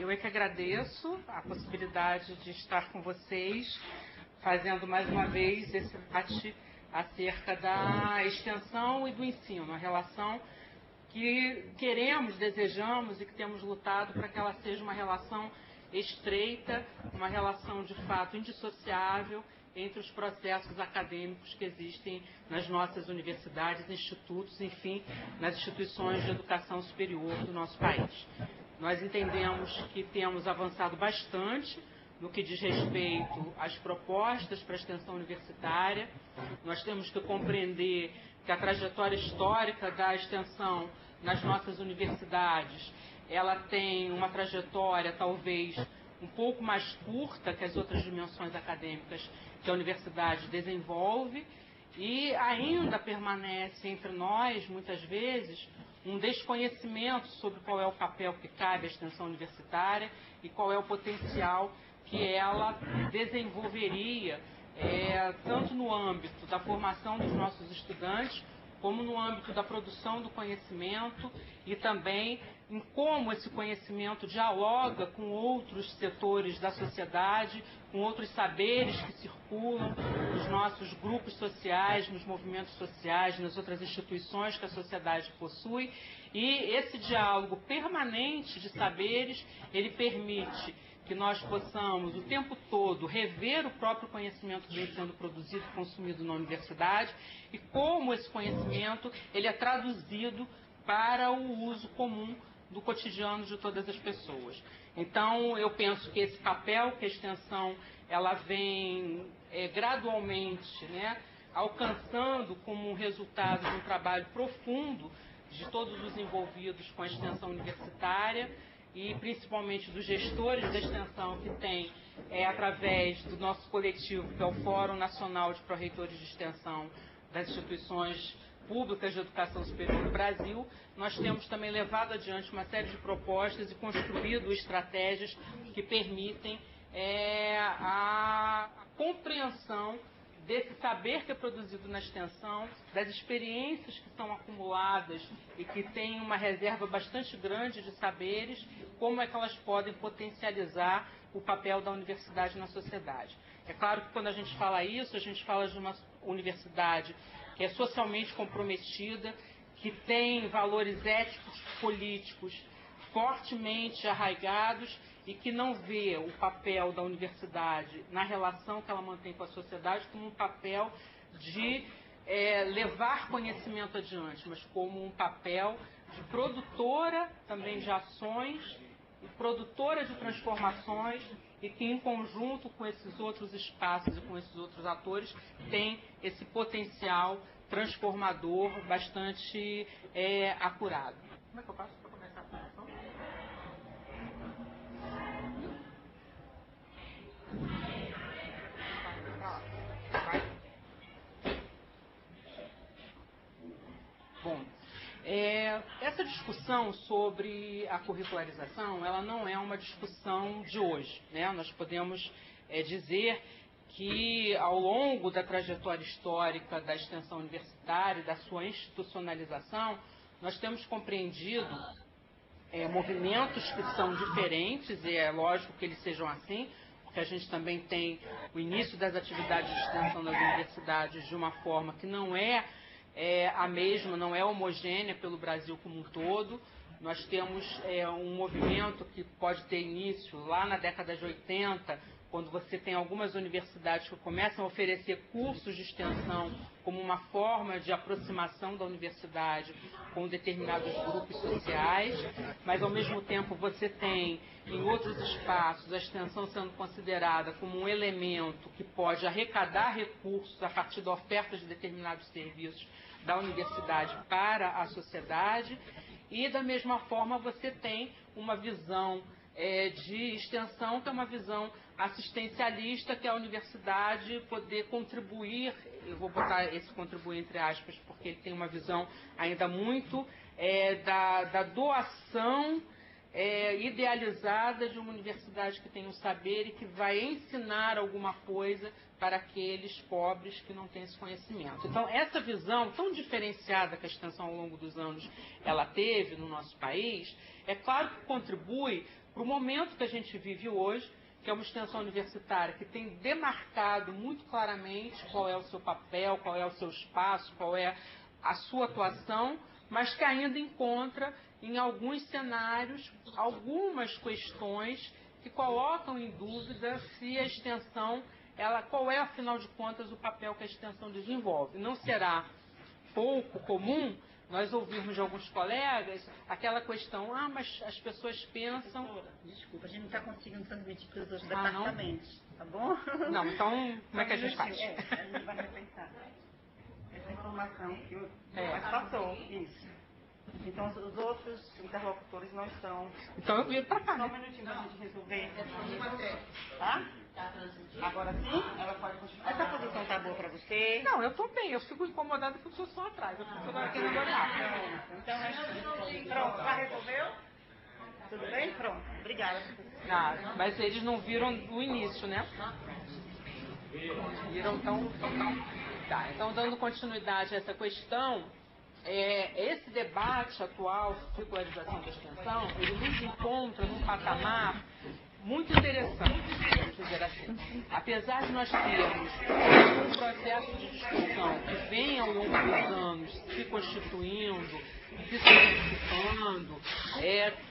Eu é que agradeço a possibilidade de estar com vocês, fazendo mais uma vez esse debate acerca da extensão e do ensino, a relação que queremos, desejamos e que temos lutado para que ela seja uma relação estreita, uma relação de fato indissociável entre os processos acadêmicos que existem nas nossas universidades, institutos, enfim, nas instituições de educação superior do nosso país. Nós entendemos que temos avançado bastante no que diz respeito às propostas para a extensão universitária. Nós temos que compreender que a trajetória histórica da extensão nas nossas universidades, ela tem uma trajetória talvez um pouco mais curta que as outras dimensões acadêmicas que a universidade desenvolve, e ainda permanece entre nós, muitas vezes, um desconhecimento sobre qual é o papel que cabe à extensão universitária e qual é o potencial que ela desenvolveria, tanto no âmbito da formação dos nossos estudantes, como no âmbito da produção do conhecimento e também em como esse conhecimento dialoga com outros setores da sociedade, com outros saberes que circulam nos nossos grupos sociais, nos movimentos sociais, nas outras instituições que a sociedade possui. E esse diálogo permanente de saberes, ele permite que nós possamos o tempo todo rever o próprio conhecimento que vem sendo produzido e consumido na universidade e como esse conhecimento ele é traduzido para o uso comum do cotidiano de todas as pessoas. Então, eu penso que esse papel que a extensão ela vem gradualmente, alcançando como um resultado de um trabalho profundo de todos os envolvidos com a extensão universitária, e principalmente dos gestores da extensão que tem, através do nosso coletivo, que é o Fórum Nacional de Pró-Reitores de Extensão das Instituições Públicas de Educação Superior do Brasil, nós temos também levado adiante uma série de propostas e construído estratégias que permitem a compreensão desse saber que é produzido na extensão, das experiências que são acumuladas e que têm uma reserva bastante grande de saberes, como é que elas podem potencializar o papel da universidade na sociedade. É claro que quando a gente fala isso, a gente fala de uma universidade que é socialmente comprometida, que tem valores éticos, políticos fortemente arraigados e que não vê o papel da universidade na relação que ela mantém com a sociedade como um papel de levar conhecimento adiante, mas como um papel de produtora também de ações e produtora de transformações e que em conjunto com esses outros espaços e com esses outros atores tem esse potencial transformador bastante acurado. Como é que eu faço para começar a apresentação? Bom, essa discussão sobre a curricularização, ela não é uma discussão de hoje, Nós podemos dizer que ao longo da trajetória histórica da extensão universitária, da sua institucionalização, nós temos compreendido movimentos que são diferentes, e é lógico que eles sejam assim, porque a gente também tem o início das atividades de extensão das universidades de uma forma que não é a mesma, não é homogênea pelo Brasil como um todo. Nós temos um movimento que pode ter início lá na década de 80, quando você tem algumas universidades que começam a oferecer cursos de extensão como uma forma de aproximação da universidade com determinados grupos sociais, mas ao mesmo tempo você tem em outros espaços a extensão sendo considerada como um elemento que pode arrecadar recursos a partir da oferta de determinados serviços da universidade para a sociedade, e da mesma forma você tem uma visão de extensão, que é uma visão assistencialista, que é a universidade poder contribuir, eu vou botar esse contribuir entre aspas, porque ele tem uma visão ainda muito da doação e idealizada de uma universidade que tem um saber e que vai ensinar alguma coisa para aqueles pobres que não têm esse conhecimento. Então, essa visão tão diferenciada que a extensão ao longo dos anos ela teve no nosso país, é claro que contribui para o momento que a gente vive hoje, que é uma extensão universitária que tem demarcado muito claramente qual é o seu papel, qual é o seu espaço, qual é a sua atuação, mas que ainda encontra em alguns cenários algumas questões que colocam em dúvida se a extensão, qual é, afinal de contas, o papel que a extensão desenvolve. Não será pouco comum nós ouvirmos de alguns colegas aquela questão, mas as pessoas pensam... Desculpa, a gente não está conseguindo transmitir para os outros departamentos, tá bom? Não, então como é que a gente faz? A gente vai repensar. Essa informação que o passou, isso. Então, os outros interlocutores não estão... Então, eu vim para cá. Só um minutinho para a gente resolver. Tá? Agora sim? Ela pode continuar. Essa posição está boa para você? Não, eu estou bem. Eu fico incomodada porque eu sou atrás. Eu fico toda querendo olhar. Então, pronto. Já resolveu? Tudo bem? Pronto. Obrigada. Mas eles não viram o início, né? Viram, então... Tá, então, dando continuidade a essa questão... esse debate atual sobre circularização da extensão, ele nos encontra num patamar muito interessante, vamos dizer assim. Apesar de nós termos um processo de discussão que vem ao longo dos anos se constituindo, se solidificando,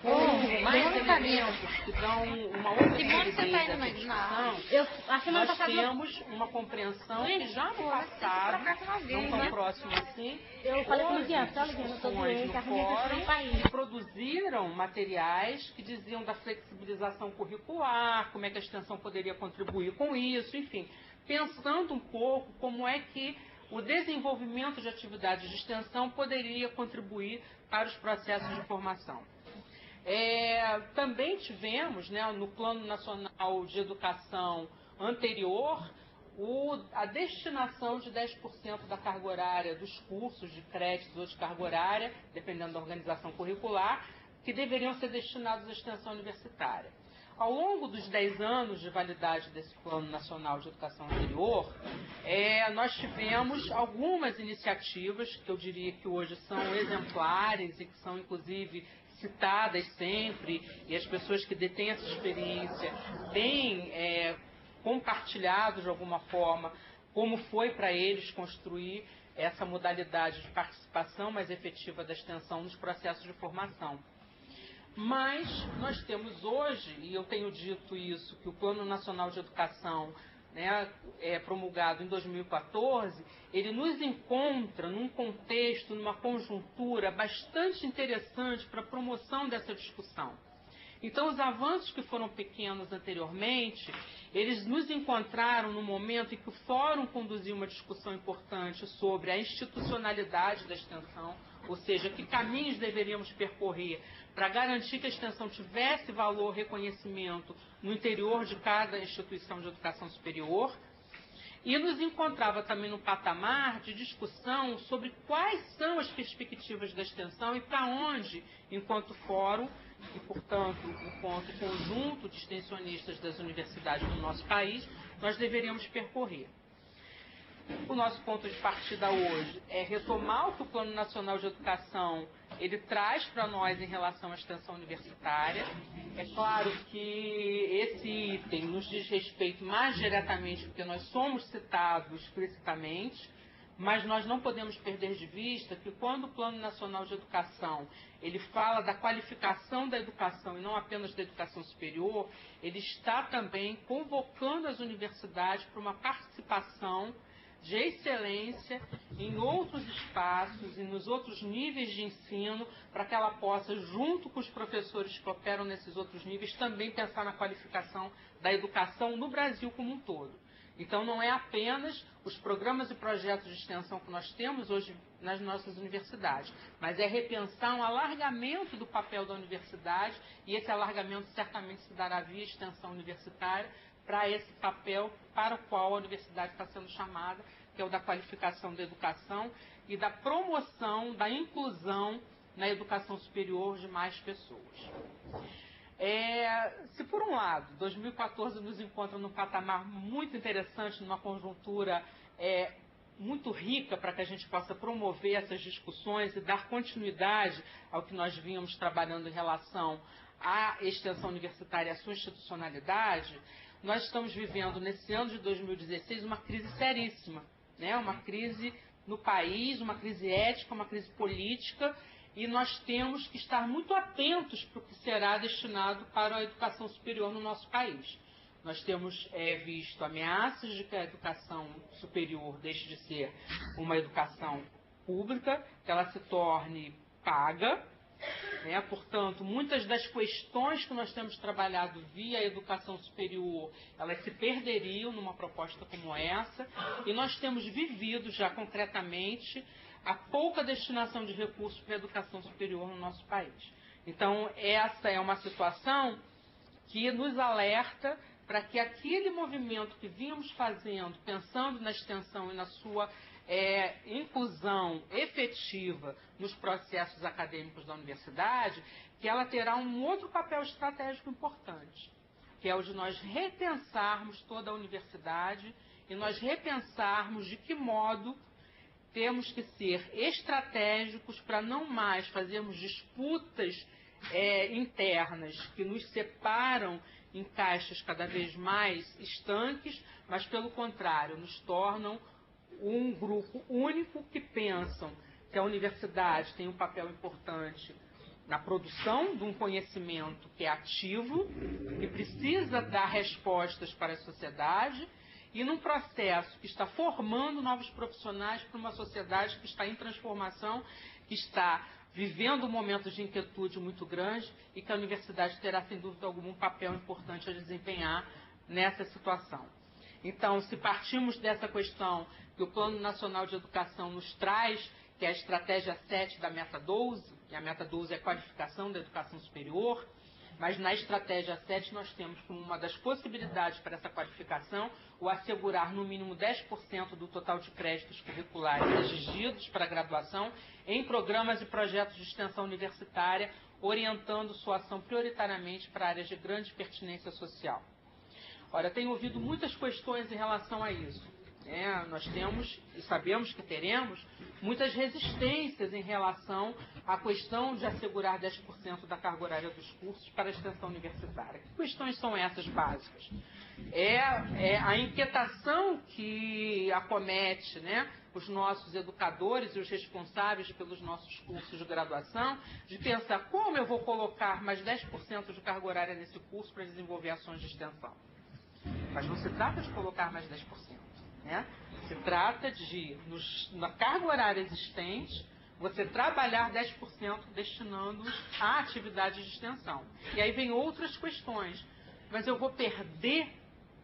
com mais elementos que dão uma outra solidez dessa discussão, nós temos uma compreensão que já no passado, não tão próximo assim, houve discussões no fórum que produziram materiais que diziam da flexibilização curricular, como é que a extensão poderia contribuir com isso, enfim, pensando um pouco como é que o desenvolvimento de atividades de extensão poderia contribuir para os processos de formação. Também tivemos, no Plano Nacional de Educação anterior, a destinação de 10% da carga horária dos cursos de créditos ou de carga horária, dependendo da organização curricular, que deveriam ser destinados à extensão universitária. Ao longo dos 10 anos de validade desse Plano Nacional de Educação Anterior, nós tivemos algumas iniciativas que eu diria que hoje são exemplares e que são, inclusive, citadas sempre, e as pessoas que detêm essa experiência têm compartilhado de alguma forma como foi para eles construir essa modalidade de participação mais efetiva da extensão nos processos de formação. Mas nós temos hoje, e eu tenho dito isso, que o Plano Nacional de Educação, promulgado em 2014, ele nos encontra num contexto, numa conjuntura bastante interessante para a promoção dessa discussão. Então, os avanços que foram pequenos anteriormente, eles nos encontraram no momento em que o Fórum conduziu uma discussão importante sobre a institucionalidade da extensão, ou seja, que caminhos deveríamos percorrer para garantir que a extensão tivesse valor, reconhecimento no interior de cada instituição de educação superior, e nos encontrava também no patamar de discussão sobre quais são as perspectivas da extensão e para onde, enquanto fórum, e, portanto, enquanto conjunto de extensionistas das universidades do nosso país, nós deveríamos percorrer. O nosso ponto de partida hoje é retomar o que o Plano Nacional de Educação ele traz para nós em relação à extensão universitária. É claro que esse item nos diz respeito mais diretamente porque nós somos citados explicitamente, mas nós não podemos perder de vista que quando o Plano Nacional de Educação ele fala da qualificação da educação e não apenas da educação superior, ele está também convocando as universidades para uma participação de excelência em outros espaços e nos outros níveis de ensino, para que ela possa, junto com os professores que operam nesses outros níveis, também pensar na qualificação da educação no Brasil como um todo. Então, não é apenas os programas e projetos de extensão que nós temos hoje nas nossas universidades, mas é repensar um alargamento do papel da universidade, e esse alargamento certamente se dará via extensão universitária, para esse papel para o qual a universidade está sendo chamada, que é o da qualificação da educação e da promoção da inclusão na educação superior de mais pessoas. Se por um lado, 2014 nos encontra num patamar muito interessante, numa conjuntura muito rica para que a gente possa promover essas discussões e dar continuidade ao que nós vínhamos trabalhando em relação à extensão universitária e à sua institucionalidade, nós estamos vivendo nesse ano de 2016 uma crise seríssima, né? Uma crise no país, uma crise ética, uma crise política, e nós temos que estar muito atentos para o que será destinado para a educação superior no nosso país. Nós temos visto ameaças de que a educação superior deixe de ser uma educação pública, que ela se torne paga, né? Portanto, muitas das questões que nós temos trabalhado via educação superior, elas se perderiam numa proposta como essa, e nós temos vivido já concretamente a pouca destinação de recursos para a educação superior no nosso país. Então, essa é uma situação que nos alerta para que aquele movimento que vínhamos fazendo, pensando na extensão e na sua inclusão efetiva nos processos acadêmicos da universidade, que ela terá um outro papel estratégico importante, que é o de nós repensarmos toda a universidade e nós repensarmos de que modo temos que ser estratégicos para não mais fazermos disputas internas que nos separam em caixas cada vez mais estanques, mas, pelo contrário, nos tornam um grupo único que pensam que a universidade tem um papel importante na produção de um conhecimento que é ativo, que precisa dar respostas para a sociedade, e num processo que está formando novos profissionais para uma sociedade que está em transformação, que está vivendo momentos de inquietude muito grande e que a universidade terá, sem dúvida alguma, um papel importante a desempenhar nessa situação. Então, se partimos dessa questão que o Plano Nacional de Educação nos traz, que é a estratégia 7 da Meta 12, e a Meta 12 é a qualificação da educação superior, mas na estratégia 7 nós temos como uma das possibilidades para essa qualificação o assegurar no mínimo 10% do total de créditos curriculares exigidos para a graduação em programas e projetos de extensão universitária, orientando sua ação prioritariamente para áreas de grande pertinência social. Ora, tenho ouvido muitas questões em relação a isso. Nós temos, e sabemos que teremos, muitas resistências em relação à questão de assegurar 10% da carga horária dos cursos para a extensão universitária. Que questões são essas básicas? A inquietação que acomete, os nossos educadores e os responsáveis pelos nossos cursos de graduação, de pensar como eu vou colocar mais 10% de carga horária nesse curso para desenvolver ações de extensão. Mas não se trata de colocar mais 10%. Se trata de, na carga horária existente, você trabalhar 10% destinando-os a atividades de extensão. E aí vem outras questões. Mas eu vou perder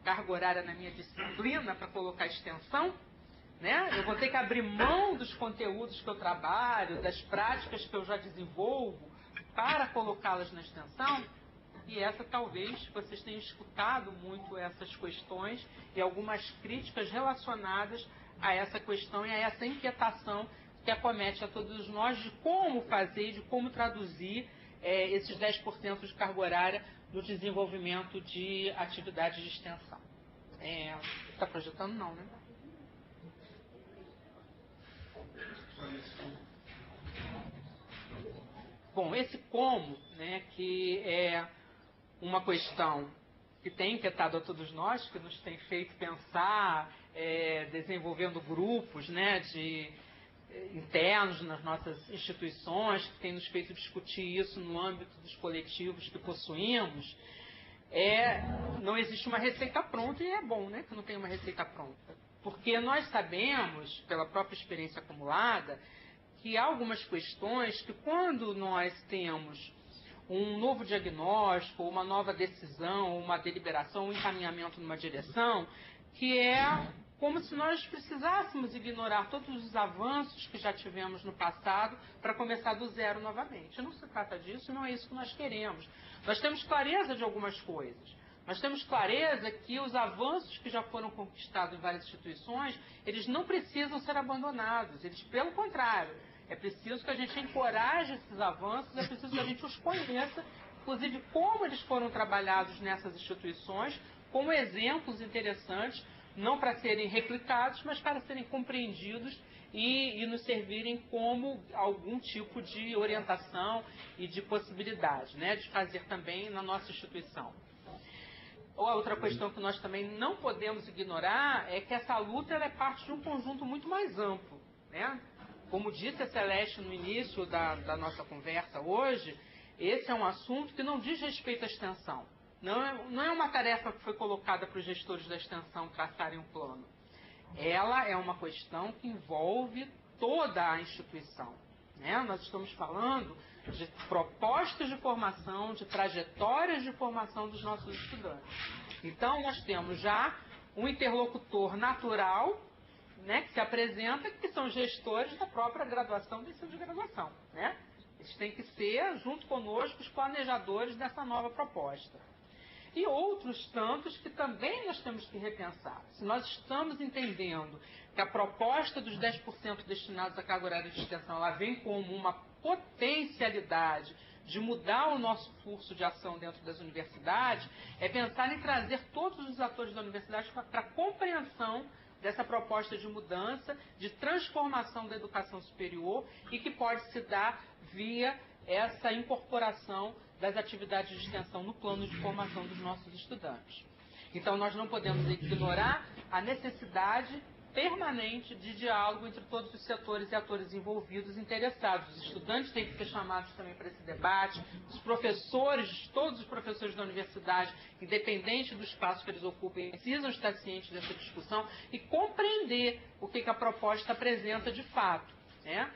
carga horária na minha disciplina para colocar extensão? Eu vou ter que abrir mão dos conteúdos que eu trabalho, das práticas que eu já desenvolvo, para colocá-las na extensão? E essa talvez vocês tenham escutado muito essas questões e algumas críticas relacionadas a essa questão e a essa inquietação que acomete a todos nós de como fazer, de como traduzir esses 10% de carga horária no desenvolvimento de atividades de extensão. Está projetando? Não, né? Bom, esse como, que é uma questão que tem inquietado a todos nós, que nos tem feito pensar, desenvolvendo grupos internos nas nossas instituições, que tem nos feito discutir isso no âmbito dos coletivos que possuímos. Não existe uma receita pronta, e é bom que não tenha uma receita pronta. Porque nós sabemos, pela própria experiência acumulada, que há algumas questões que, quando nós temos um novo diagnóstico, uma nova decisão, uma deliberação, um encaminhamento numa direção, que é como se nós precisássemos ignorar todos os avanços que já tivemos no passado para começar do zero novamente. Não se trata disso, não é isso que nós queremos. Nós temos clareza de algumas coisas. Nós temos clareza que os avanços que já foram conquistados em várias instituições, eles não precisam ser abandonados. Eles, pelo contrário, é preciso que a gente encoraje esses avanços, é preciso que a gente os conheça inclusive como eles foram trabalhados nessas instituições, como exemplos interessantes, não para serem replicados, mas para serem compreendidos e nos servirem como algum tipo de orientação e de possibilidade, né, de fazer também na nossa instituição. A outra questão que nós também não podemos ignorar é que essa luta ela é parte de um conjunto muito mais amplo, né? Como disse a Celeste no início da nossa conversa hoje, esse é um assunto que não diz respeito à extensão. Não é uma tarefa que foi colocada para os gestores da extensão traçarem um plano. Ela é uma questão que envolve toda a instituição, né? Nós estamos falando de propostas de formação, de trajetórias de formação dos nossos estudantes. Então, nós temos já um interlocutor natural, né, que se apresenta, que são gestores da própria graduação do ensino de graduação, né? Eles têm que ser, junto conosco, os planejadores dessa nova proposta. E outros tantos que também nós temos que repensar. Se nós estamos entendendo que a proposta dos 10% destinados à carga horária de extensão, ela vem como uma potencialidade de mudar o nosso curso de ação dentro das universidades, é pensar em trazer todos os atores da universidade para a compreensão dessa proposta de mudança, de transformação da educação superior e que pode se dar via essa incorporação das atividades de extensão no plano de formação dos nossos estudantes. Então, nós não podemos ignorar a necessidade permanente de diálogo entre todos os setores e atores envolvidos, interessados. Os estudantes têm que ser chamados também para esse debate, os professores, todos os professores da universidade, independente do espaço que eles ocupem, precisam estar cientes dessa discussão e compreender o que a proposta apresenta de fato, né?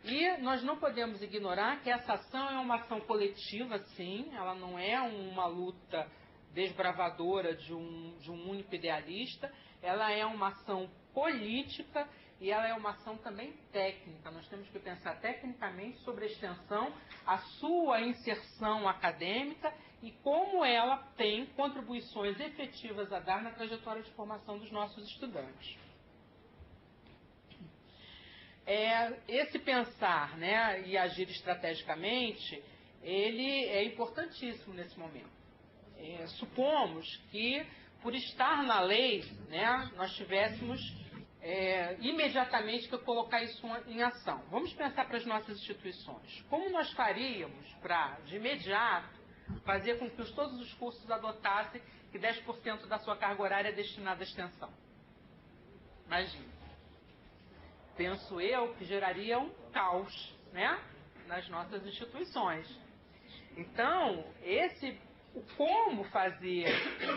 E nós não podemos ignorar que essa ação é uma ação coletiva, sim, ela não é uma luta desbravadora de um único idealista, ela é uma ação política e ela é uma ação também técnica. Nós temos que pensar tecnicamente sobre a extensão, a sua inserção acadêmica e como ela tem contribuições efetivas a dar na trajetória de formação dos nossos estudantes. Esse pensar, né, e agir estrategicamente, ele é importantíssimo nesse momento. Supomos que, por estar na lei, né, nós tivéssemos imediatamente que colocar isso em ação. Vamos pensar para as nossas instituições. Como nós faríamos para, de imediato, fazer com que todos os cursos adotassem que 10% da sua carga horária é destinada à extensão? Imagina. Penso eu que geraria um caos, né, nas nossas instituições. Então, o como fazer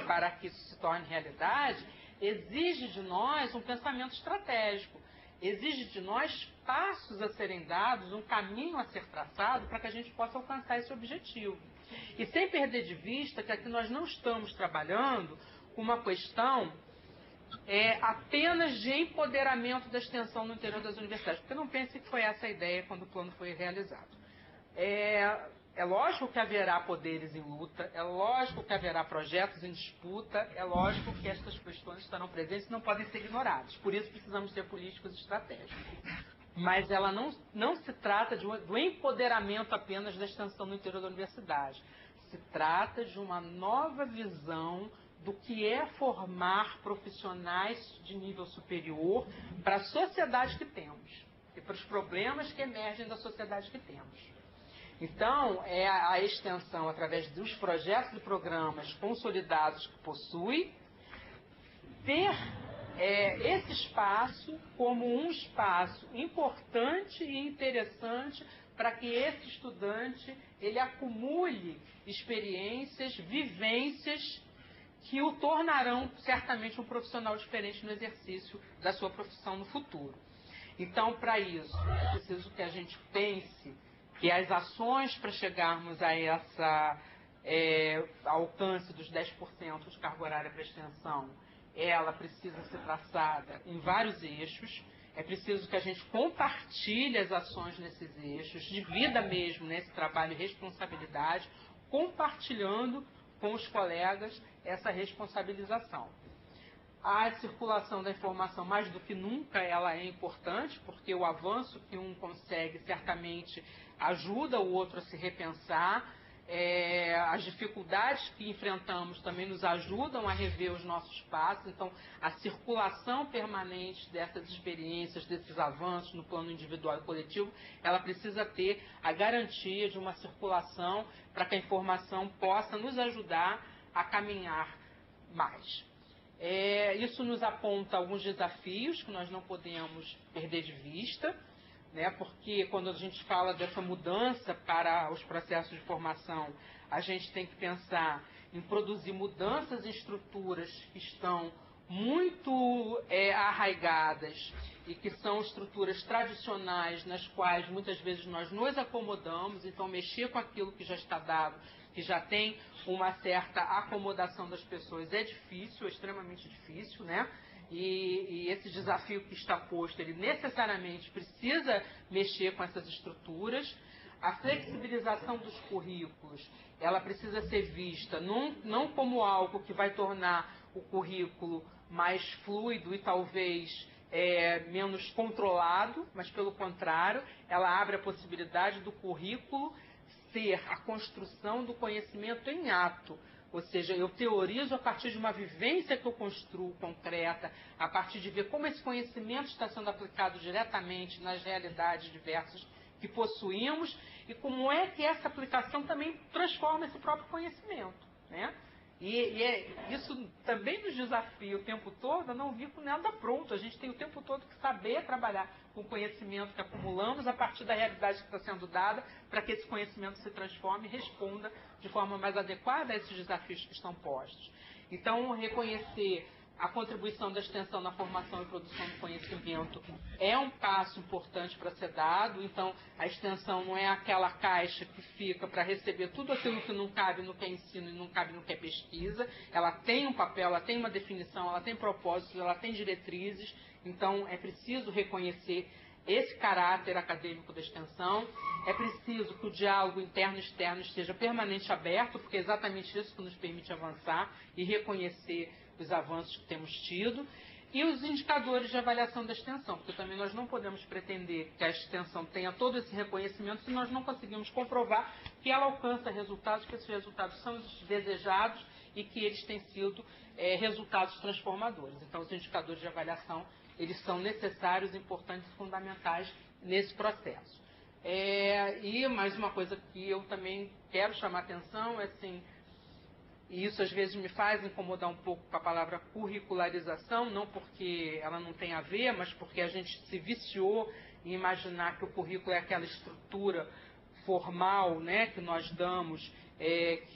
para que isso se torne realidade exige de nós um pensamento estratégico, exige de nós passos a serem dados, um caminho a ser traçado para que a gente possa alcançar esse objetivo. E sem perder de vista que aqui nós não estamos trabalhando com uma questão apenas de empoderamento da extensão no interior das universidades, porque não pense que foi essa a ideia quando o plano foi realizado. É lógico que haverá poderes em luta, é lógico que haverá projetos em disputa, é lógico que estas questões estarão presentes e não podem ser ignoradas. Por isso precisamos ser políticos estratégicos. Mas ela não se trata do empoderamento apenas da extensão no interior da universidade. Se trata de uma nova visão do que é formar profissionais de nível superior para a sociedade que temos e para os problemas que emergem da sociedade que temos. Então, é a extensão, através dos projetos e programas consolidados que possui, ter esse espaço como um espaço importante e interessante para que esse estudante ele acumule experiências, vivências que o tornarão certamente um profissional diferente no exercício da sua profissão no futuro. Então, para isso, é preciso que a gente pense que as ações para chegarmos a essa alcance dos 10% de carga horária para extensão, ela precisa ser traçada em vários eixos. É preciso que a gente compartilhe as ações nesses eixos, divida mesmo nesse trabalho e responsabilidade, compartilhando com os colegas essa responsabilização. A circulação da informação, mais do que nunca, ela é importante, porque o avanço que um consegue certamente ajuda o outro a se repensar. As dificuldades que enfrentamos também nos ajudam a rever os nossos passos. Então, a circulação permanente dessas experiências, desses avanços no plano individual e coletivo, ela precisa ter a garantia de uma circulação para que a informação possa nos ajudar a caminhar mais. Isso nos aponta alguns desafios que nós não podemos perder de vista, né? Porque quando a gente fala dessa mudança para os processos de formação, a gente tem que pensar em produzir mudanças em estruturas que estão muito arraigadas e que são estruturas tradicionais nas quais muitas vezes nós nos acomodamos. Então, mexer com aquilo que já está dado, que já tem uma certa acomodação das pessoas, é difícil, é extremamente difícil, né? E esse desafio que está posto, ele necessariamente precisa mexer com essas estruturas. A flexibilização dos currículos, ela precisa ser vista não como algo que vai tornar o currículo mais fluido e talvez menos controlado, mas pelo contrário, ela abre a possibilidade do currículo ser a construção do conhecimento em ato. Ou seja, eu teorizo a partir de uma vivência que eu construo concreta, a partir de ver como esse conhecimento está sendo aplicado diretamente nas realidades diversas que possuímos e como é que essa aplicação também transforma esse próprio conhecimento, né? Isso também nos desafia o tempo todo a não vir com nada pronto. A gente tem o tempo todo que saber trabalhar com o conhecimento que acumulamos a partir da realidade que está sendo dada, para que esse conhecimento se transforme e responda de forma mais adequada a esses desafios que estão postos. Então, reconhecer a contribuição da extensão na formação e produção do conhecimento é um passo importante para ser dado. Então, a extensão não é aquela caixa que fica para receber tudo aquilo que não cabe no que é ensino e não cabe no que é pesquisa. Ela tem um papel, ela tem uma definição, ela tem propósitos, ela tem diretrizes. Então, é preciso reconhecer esse caráter acadêmico da extensão. É preciso que o diálogo interno e externo esteja permanente aberto, porque é exatamente isso que nos permite avançar e reconhecer os avanços que temos tido, e os indicadores de avaliação da extensão, porque também nós não podemos pretender que a extensão tenha todo esse reconhecimento se nós não conseguimos comprovar que ela alcança resultados, que esses resultados são os desejados e que eles têm sido resultados transformadores. Então, os indicadores de avaliação, eles são necessários, importantes e fundamentais nesse processo. E mais uma coisa que eu também quero chamar a atenção é assim, e isso às vezes me faz incomodar um pouco com a palavra curricularização, não porque ela não tem a ver, mas porque a gente se viciou em imaginar que o currículo é aquela estrutura formal, né, que nós damos,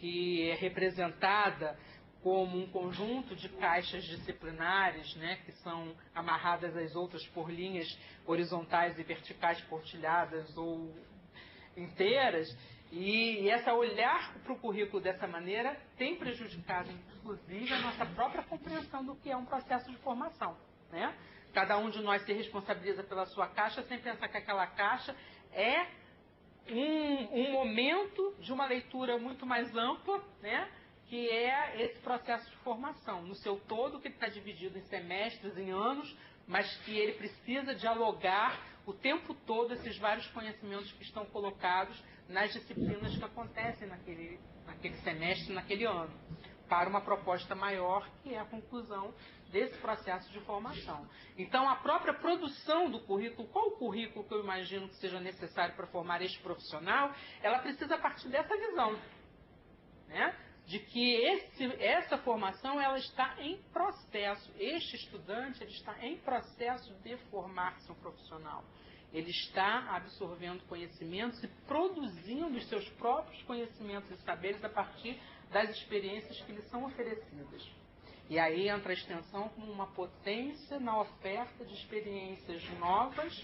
que é representada como um conjunto de caixas disciplinares, né, que são amarradas às outras por linhas horizontais e verticais portilhadas ou inteiras. E essa olhar para o currículo dessa maneira tem prejudicado, inclusive, a nossa própria compreensão do que é um processo de formação, né? Cada um de nós se responsabiliza pela sua caixa sem pensar que aquela caixa é um momento de uma leitura muito mais ampla, né? Que é esse processo de formação, no seu todo, que está dividido em semestres, em anos, mas que ele precisa dialogar o tempo todo esses vários conhecimentos que estão colocados nas disciplinas que acontecem naquele semestre, naquele ano, para uma proposta maior, que é a conclusão desse processo de formação. Então, a própria produção do currículo, qual o currículo que eu imagino que seja necessário para formar este profissional, ela precisa partir dessa visão, né? De que essa formação ela está em processo. Este estudante ele está em processo de formar-se um profissional. Ele está absorvendo conhecimentos e produzindo os seus próprios conhecimentos e saberes a partir das experiências que lhe são oferecidas. E aí entra a extensão como uma potência na oferta de experiências novas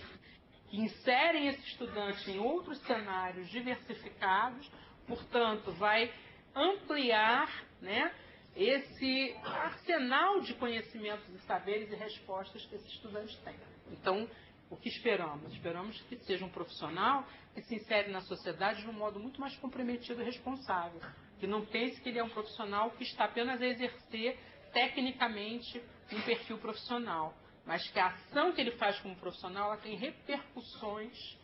que inserem esse estudante em outros cenários diversificados, portanto, vai ampliar, né, esse arsenal de conhecimentos e saberes e respostas que esse estudante tem. Então, o que esperamos? Esperamos que seja um profissional que se insere na sociedade de um modo muito mais comprometido e responsável, que não pense que ele é um profissional que está apenas a exercer tecnicamente um perfil profissional, mas que a ação que ele faz como profissional ela tem repercussões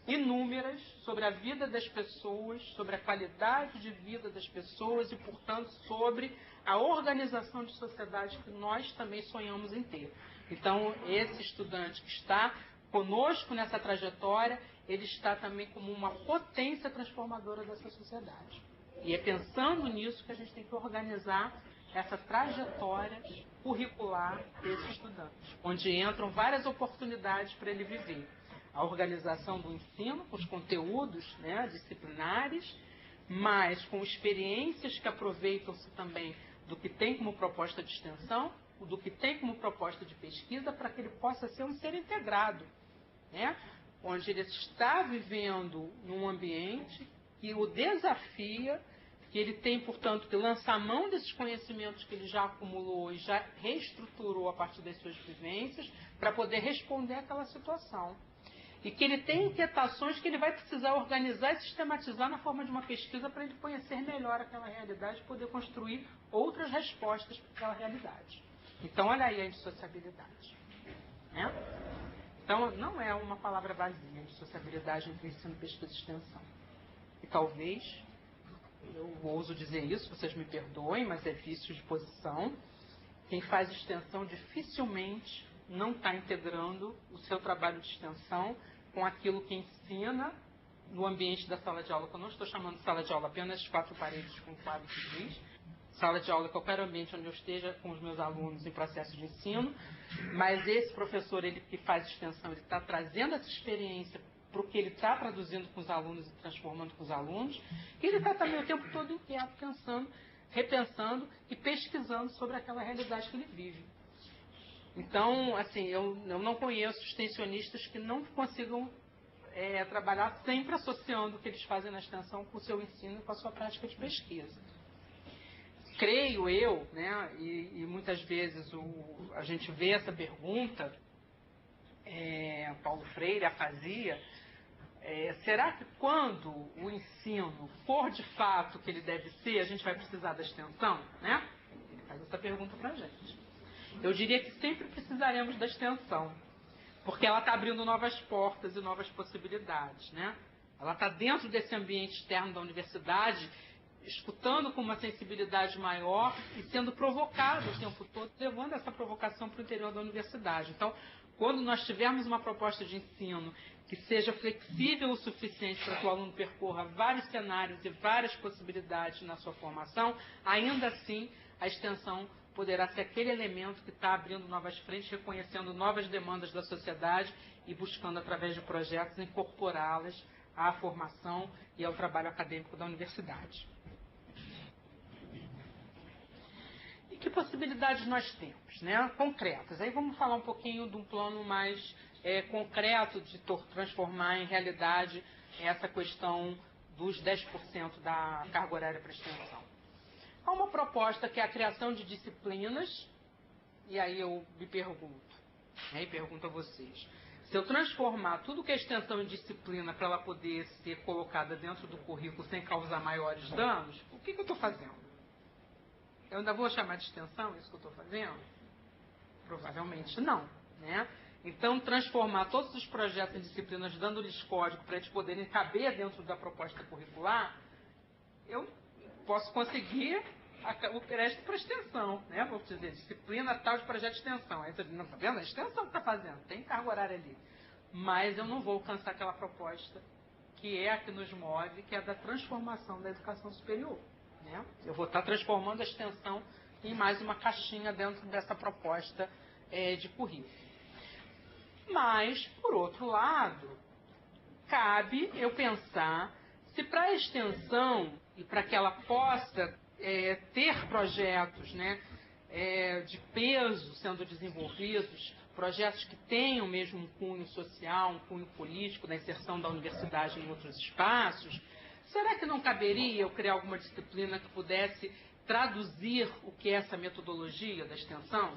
inúmeras sobre a vida das pessoas, sobre a qualidade de vida das pessoas e, portanto, sobre a organização de sociedade que nós também sonhamos em ter. Então, esse estudante que está conosco nessa trajetória, ele está também como uma potência transformadora dessa sociedade. E é pensando nisso que a gente tem que organizar essa trajetória curricular desse estudante, onde entram várias oportunidades para ele viver. A organização do ensino, com os conteúdos, né, disciplinares, mas com experiências que aproveitam-se também do que tem como proposta de extensão, do que tem como proposta de pesquisa, para que ele possa ser um ser integrado, né, onde ele está vivendo num ambiente que o desafia, que ele tem, portanto, que lançar mão desses conhecimentos que ele já acumulou e já reestruturou a partir das suas vivências para poder responder àquela situação. E que ele tem inquietações que ele vai precisar organizar e sistematizar na forma de uma pesquisa para ele conhecer melhor aquela realidade e poder construir outras respostas para aquela realidade. Então, olha aí a indissociabilidade, né? Então, não é uma palavra vazia, a indissociabilidade entre ensino, pesquisa e extensão. E talvez, eu ouso dizer isso, vocês me perdoem, mas é vício de posição. Quem faz extensão dificilmente não está integrando o seu trabalho de extensão com aquilo que ensina no ambiente da sala de aula, que eu não estou chamando de sala de aula apenas 4 paredes com quadro que diz, sala de aula é qualquer ambiente onde eu esteja com os meus alunos em processo de ensino, mas esse professor, ele que faz extensão, ele está trazendo essa experiência para o que ele está traduzindo com os alunos e transformando com os alunos, e ele está também o tempo todo inquieto, pensando, repensando e pesquisando sobre aquela realidade que ele vive. Então, assim, eu não conheço extensionistas que não consigam trabalhar sempre associando o que eles fazem na extensão com o seu ensino e com a sua prática de pesquisa. Creio eu, né, e muitas vezes a gente vê essa pergunta, Paulo Freire a fazia, será que quando o ensino for de fato o que ele deve ser, a gente vai precisar da extensão? Né? Ele faz essa pergunta para a gente. Eu diria que sempre precisaremos da extensão, porque ela está abrindo novas portas e novas possibilidades, né? Ela está dentro desse ambiente externo da universidade, escutando com uma sensibilidade maior e sendo provocada o tempo todo, levando essa provocação para o interior da universidade. Então, quando nós tivermos uma proposta de ensino que seja flexível o suficiente para que o aluno percorra vários cenários e várias possibilidades na sua formação, ainda assim a extensão poderá ser aquele elemento que está abrindo novas frentes, reconhecendo novas demandas da sociedade e buscando, através de projetos, incorporá-las à formação e ao trabalho acadêmico da universidade. E que possibilidades nós temos, né? Concretas. Aí vamos falar um pouquinho de um plano mais concreto de transformar em realidade essa questão dos 10% da carga horária para extensão. Há uma proposta que é a criação de disciplinas, e aí eu me pergunto, né, e pergunto a vocês, se eu transformar tudo que é extensão em disciplina para ela poder ser colocada dentro do currículo sem causar maiores danos, o que eu estou fazendo? Eu ainda vou chamar de extensão isso que eu estou fazendo? Provavelmente não, né? Então, transformar todos os projetos em disciplinas, dando-lhes código para eles poderem caber dentro da proposta curricular, eu posso conseguir o crédito para extensão, né? Vou dizer, disciplina tal de projeto de extensão. Aí você diz, não, está vendo? É a extensão que está fazendo, tem carga horária ali. Mas eu não vou alcançar aquela proposta que é a que nos move, que é a da transformação da educação superior, né? Eu vou estar transformando a extensão em mais uma caixinha dentro dessa proposta de currículo. Mas, por outro lado, cabe eu pensar se para a extensão e para que ela possa ter projetos, né, de peso sendo desenvolvidos, projetos que tenham mesmo um cunho social, um cunho político da inserção da universidade em outros espaços, será que não caberia eu criar alguma disciplina que pudesse traduzir o que é essa metodologia da extensão?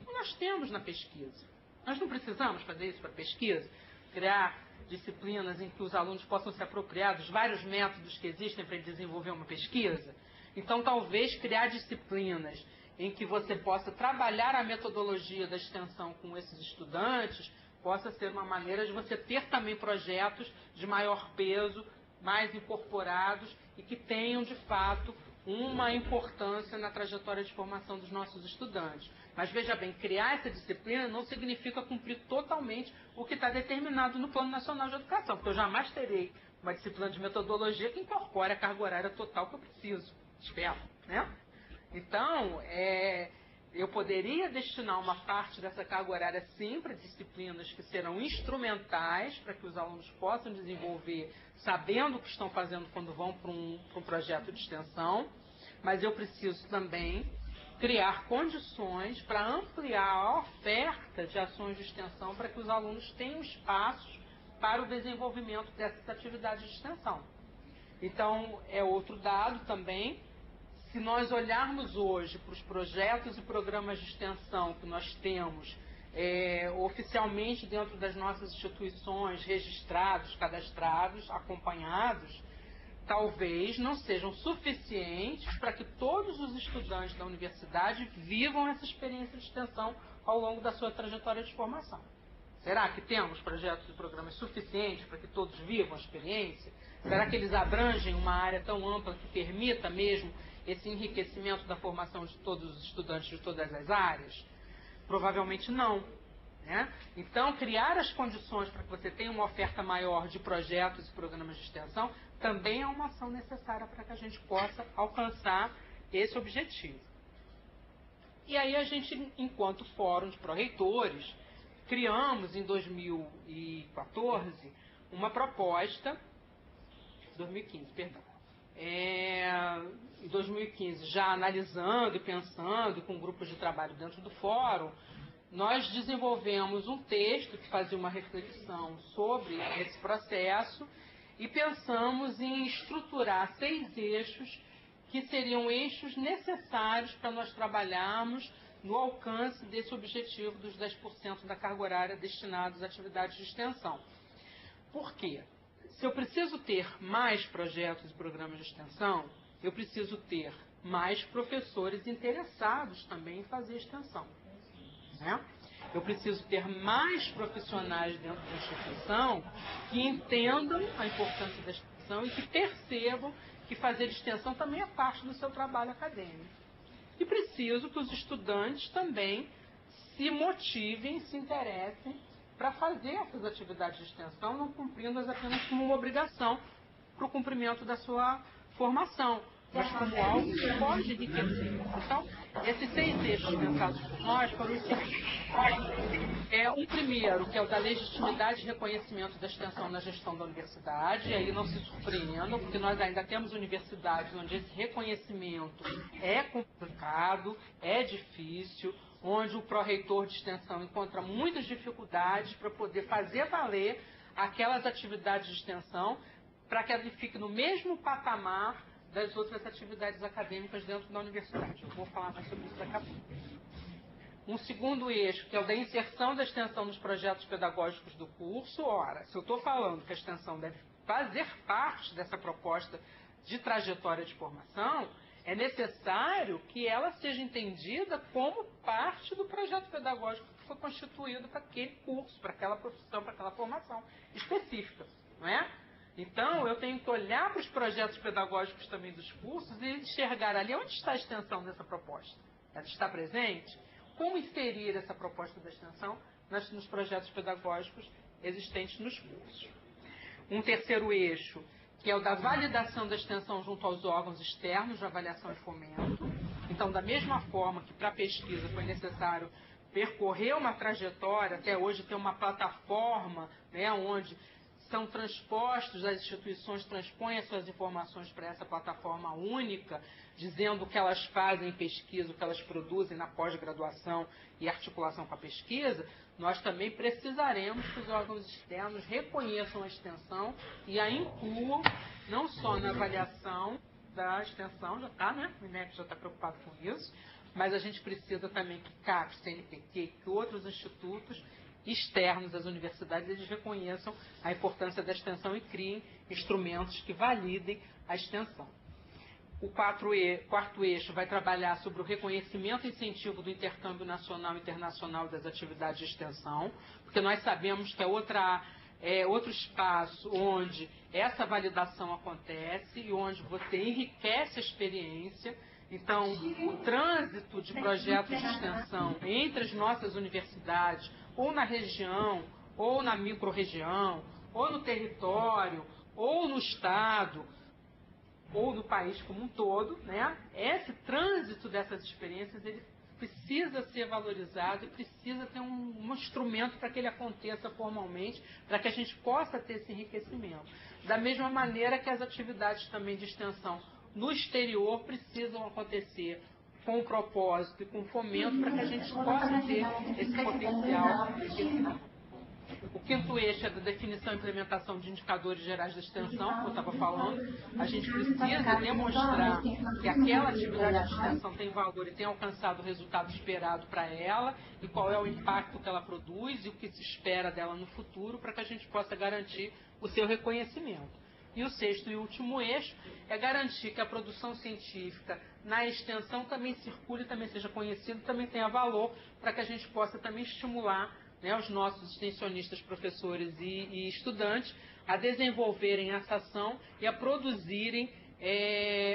Nós temos na pesquisa. Nós não precisamos fazer isso para a pesquisa? Criar disciplinas em que os alunos possam se apropriar dos vários métodos que existem para desenvolver uma pesquisa? Então, talvez criar disciplinas em que você possa trabalhar a metodologia da extensão com esses estudantes possa ser uma maneira de você ter também projetos de maior peso, mais incorporados e que tenham, de fato, uma importância na trajetória de formação dos nossos estudantes. Mas, veja bem, criar essa disciplina não significa cumprir totalmente o que está determinado no Plano Nacional de Educação, porque eu jamais terei uma disciplina de metodologia que incorpore a carga horária total que eu preciso. Espero, né? Então, eu poderia destinar uma parte dessa carga horária sim para disciplinas que serão instrumentais para que os alunos possam desenvolver sabendo o que estão fazendo quando vão para um projeto de extensão, mas eu preciso também criar condições para ampliar a oferta de ações de extensão para que os alunos tenham espaços para o desenvolvimento dessas atividades de extensão. Então, é outro dado também. Se nós olharmos hoje para os projetos e programas de extensão que nós temos oficialmente dentro das nossas instituições, registrados, cadastrados, acompanhados, talvez não sejam suficientes para que todos os estudantes da universidade vivam essa experiência de extensão ao longo da sua trajetória de formação. Será que temos projetos e programas suficientes para que todos vivam a experiência? Será que eles abrangem uma área tão ampla que permita mesmo esse enriquecimento da formação de todos os estudantes de todas as áreas? Provavelmente não, né? Então, criar as condições para que você tenha uma oferta maior de projetos e programas de extensão também é uma ação necessária para que a gente possa alcançar esse objetivo. E aí a gente, enquanto Fórum de Pró-Reitores, criamos em 2014 uma proposta, 2015, perdão. Em 2015, já analisando e pensando com grupos de trabalho dentro do fórum, nós desenvolvemos um texto que fazia uma reflexão sobre esse processo e pensamos em estruturar 6 eixos que seriam eixos necessários para nós trabalharmos no alcance desse objetivo dos 10% da carga horária destinados a atividades de extensão. Por quê? Se eu preciso ter mais projetos e programas de extensão, eu preciso ter mais professores interessados também em fazer extensão, né? Eu preciso ter mais profissionais dentro da instituição que entendam a importância da extensão e que percebam que fazer extensão também é parte do seu trabalho acadêmico. E preciso que os estudantes também se motivem, se interessem para fazer essas atividades de extensão, não cumprindo-as apenas como uma obrigação para o cumprimento da sua formação, mas como algo que pode enriquecer. Então, esses 6 eixos pensados por nós foram os seguintes. Um primeiro, que é o da legitimidade e reconhecimento da extensão na gestão da universidade, e aí não se surpreendam, porque nós ainda temos universidades onde esse reconhecimento é complicado, é difícil, onde o pró-reitor de extensão encontra muitas dificuldades para poder fazer valer aquelas atividades de extensão para que ele fique no mesmo patamar das outras atividades acadêmicas dentro da universidade. Eu vou falar mais sobre isso daqui a pouco. Um segundo eixo, que é o da inserção da extensão nos projetos pedagógicos do curso. Ora, se eu estou falando que a extensão deve fazer parte dessa proposta de trajetória de formação, é necessário que ela seja entendida como parte do projeto pedagógico que foi constituído para aquele curso, para aquela profissão, para aquela formação específica, não é? Então, eu tenho que olhar para os projetos pedagógicos também dos cursos e enxergar ali onde está a extensão dessa proposta. Ela está presente? Como inserir essa proposta da extensão nos projetos pedagógicos existentes nos cursos? Um terceiro eixo, que é o da validação da extensão junto aos órgãos externos de avaliação e fomento. Então, da mesma forma que para a pesquisa foi necessário percorrer uma trajetória, até hoje ter uma plataforma, né, onde são transpostos, as instituições transpõem as suas informações para essa plataforma única, dizendo o que elas fazem em pesquisa, o que elas produzem na pós-graduação e articulação com a pesquisa. Nós também precisaremos que os órgãos externos reconheçam a extensão e a incluam não só na avaliação da extensão, já está, né? O INEP já está preocupado com isso, mas a gente precisa também que CAPES, CNPq, que outros institutos externos às universidades, eles reconheçam a importância da extensão e criem instrumentos que validem a extensão. O quarto eixo vai trabalhar sobre o reconhecimento e incentivo do intercâmbio nacional e internacional das atividades de extensão, porque nós sabemos que é outro espaço onde essa validação acontece e onde você enriquece a experiência. Então, o trânsito de projetos de extensão entre as nossas universidades, ou na região, ou na microrregião, ou no território, ou no estado, ou no país como um todo, né? Esse trânsito dessas experiências, ele precisa ser valorizado e precisa ter um instrumento para que ele aconteça formalmente, para que a gente possa ter esse enriquecimento. Da mesma maneira que as atividades também de extensão no exterior precisam acontecer com propósito e com fomento para que a gente possa ter esse potencial de enriquecimento. O quinto eixo é da definição e implementação de indicadores gerais da extensão, como eu estava falando. A gente precisa demonstrar que aquela atividade de extensão tem valor e tem alcançado o resultado esperado para ela, e qual é o impacto que ela produz e o que se espera dela no futuro, para que a gente possa garantir o seu reconhecimento. E o sexto e último eixo é garantir que a produção científica na extensão também circule, também seja conhecida, também tenha valor, para que a gente possa também estimular, né, os nossos extensionistas, professores e estudantes a desenvolverem essa ação e a produzirem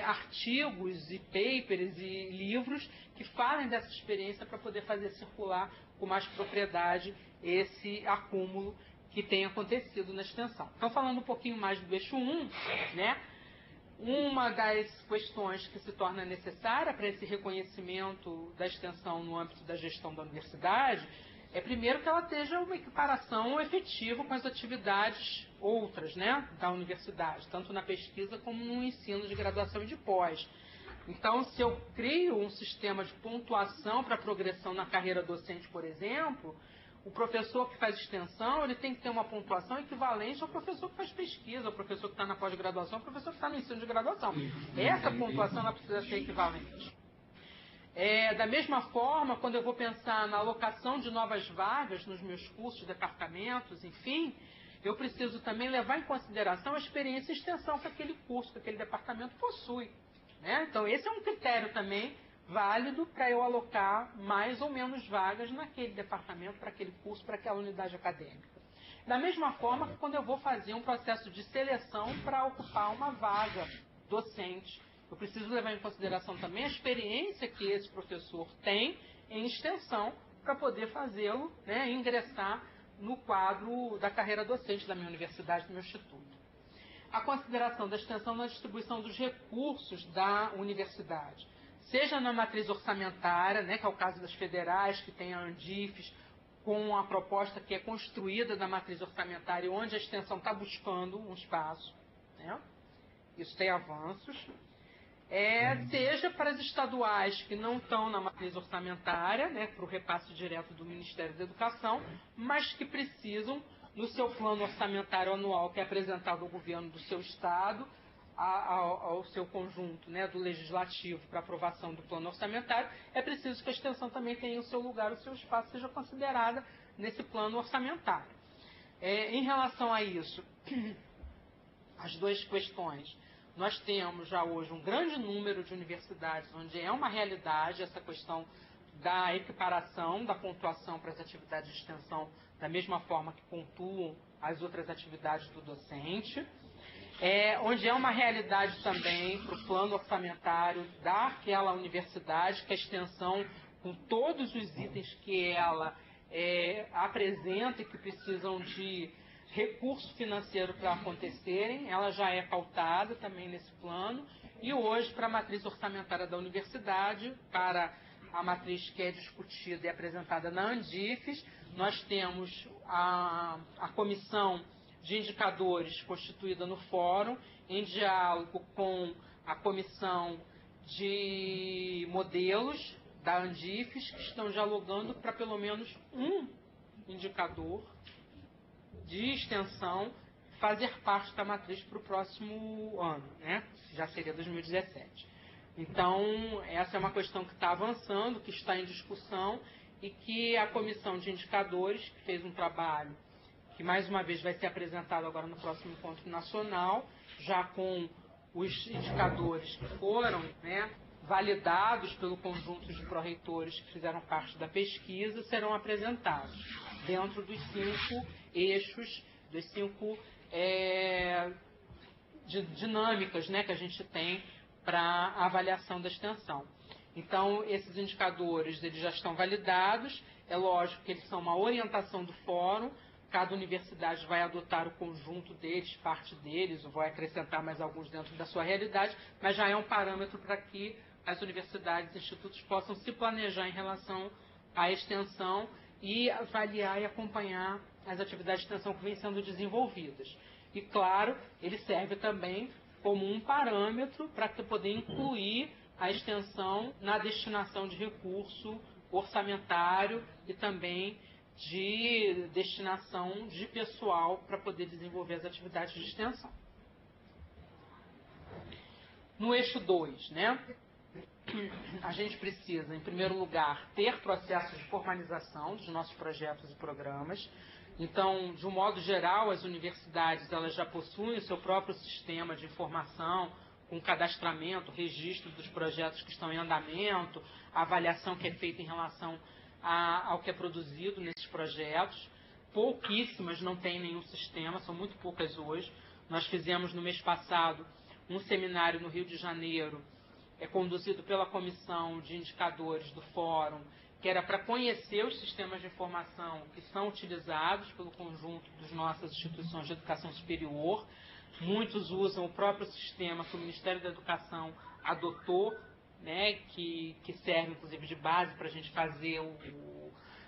artigos e papers e livros que falem dessa experiência para poder fazer circular com mais propriedade esse acúmulo que tem acontecido na extensão. Então, falando um pouquinho mais do eixo 1, né, uma das questões que se torna necessária para esse reconhecimento da extensão no âmbito da gestão da universidade é, primeiro, que ela esteja uma equiparação efetiva com as atividades outras, né, da universidade, tanto na pesquisa como no ensino de graduação e de pós. Então, se eu crio um sistema de pontuação para a progressão na carreira docente, por exemplo, o professor que faz extensão, ele tem que ter uma pontuação equivalente ao professor que faz pesquisa, ao professor que está na pós-graduação, ao professor que está no ensino de graduação. Essa pontuação ela precisa ser equivalente. Da mesma forma, quando eu vou pensar na alocação de novas vagas nos meus cursos, departamentos, enfim, eu preciso também levar em consideração a experiência e extensão que aquele curso, que aquele departamento possui, né? Então, esse é um critério também válido para eu alocar mais ou menos vagas naquele departamento, para aquele curso, para aquela unidade acadêmica. Da mesma forma que quando eu vou fazer um processo de seleção para ocupar uma vaga docente, eu preciso levar em consideração também a experiência que esse professor tem em extensão para poder fazê-lo, né, ingressar no quadro da carreira docente da minha universidade, do meu instituto. A consideração da extensão na distribuição dos recursos da universidade, seja na matriz orçamentária, né, que é o caso das federais, que tem a Andifes, com a proposta que é construída da matriz orçamentária, onde a extensão está buscando um espaço, né? Isso tem avanços. Seja para as estaduais que não estão na matriz orçamentária, né, para o repasse direto do Ministério da Educação, mas que precisam, no seu plano orçamentário anual, que é apresentado ao governo do seu estado, ao seu conjunto, né, do legislativo para aprovação do plano orçamentário, é preciso que a extensão também tenha o seu lugar, o seu espaço, seja considerada nesse plano orçamentário. Em relação a isso, as duas questões. Nós temos já hoje um grande número de universidades onde é uma realidade essa questão da equiparação, da pontuação para as atividades de extensão, da mesma forma que pontuam as outras atividades do docente. Onde é uma realidade também para o plano orçamentário daquela universidade, que a extensão, com todos os itens que ela apresenta e que precisam de recurso financeiro para acontecerem, ela já é pautada também nesse plano. E hoje, para a matriz orçamentária da universidade, para a matriz que é discutida e apresentada na Andifes, nós temos a comissão de indicadores constituída no fórum, em diálogo com a comissão de modelos da Andifes, que estão dialogando para pelo menos um indicador de extensão fazer parte da matriz para o próximo ano, né? Já seria 2017. Então, essa é uma questão que está avançando, que está em discussão, e que a comissão de indicadores, que fez um trabalho que mais uma vez vai ser apresentado agora no próximo encontro nacional, já com os indicadores que foram, né, validados pelo conjunto de pró-reitores que fizeram parte da pesquisa serão apresentados dentro dos 5 eixos, dos 5 dinâmicas, né, que a gente tem para a avaliação da extensão. Então, esses indicadores eles já estão validados, é lógico que eles são uma orientação do fórum, cada universidade vai adotar o conjunto deles, parte deles, ou vai acrescentar mais alguns dentro da sua realidade, mas já é um parâmetro para que as universidades e institutos possam se planejar em relação à extensão e avaliar e acompanhar as atividades de extensão que vêm sendo desenvolvidas. E, claro, ele serve também como um parâmetro para poder incluir a extensão na destinação de recurso orçamentário e também de destinação de pessoal para poder desenvolver as atividades de extensão. No eixo 2, né, a gente precisa, em primeiro lugar, ter processos de formalização dos nossos projetos e programas. Então, de um modo geral, as universidades elas já possuem o seu próprio sistema de informação, com cadastramento, registro dos projetos que estão em andamento, a avaliação que é feita em relação ao que é produzido nesses projetos. Pouquíssimas não têm nenhum sistema, são muito poucas hoje. Nós fizemos no mês passado um seminário no Rio de Janeiro, conduzido pela Comissão de Indicadores do Fórum, que era para conhecer os sistemas de informação que são utilizados pelo conjunto das nossas instituições de educação superior. Muitos usam o próprio sistema que o Ministério da Educação adotou, né, que serve, inclusive, de base para a gente fazer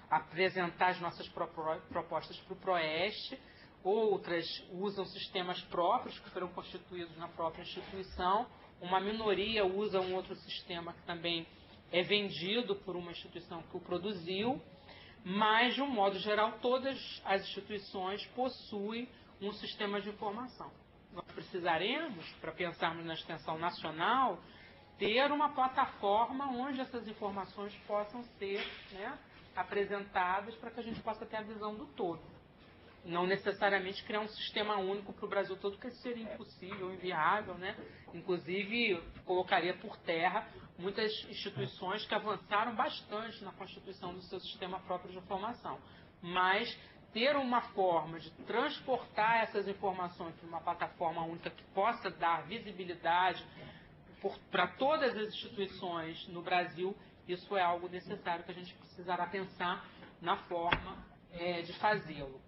apresentar as nossas propostas para o PROEST. Outras usam sistemas próprios que foram constituídos na própria instituição. Uma minoria usa um outro sistema que também é vendido por uma instituição que o produziu, mas, de um modo geral, todas as instituições possuem um sistema de informação. Nós precisaremos, para pensarmos na extensão nacional, ter uma plataforma onde essas informações possam ser, né, apresentadas para que a gente possa ter a visão do todo. Não necessariamente criar um sistema único para o Brasil todo, que seria impossível, inviável, né? Inclusive, colocaria por terra muitas instituições que avançaram bastante na constituição do seu sistema próprio de informação. Mas ter uma forma de transportar essas informações para uma plataforma única que possa dar visibilidade para todas as instituições no Brasil, isso é algo necessário que a gente precisará pensar na forma de fazê-lo.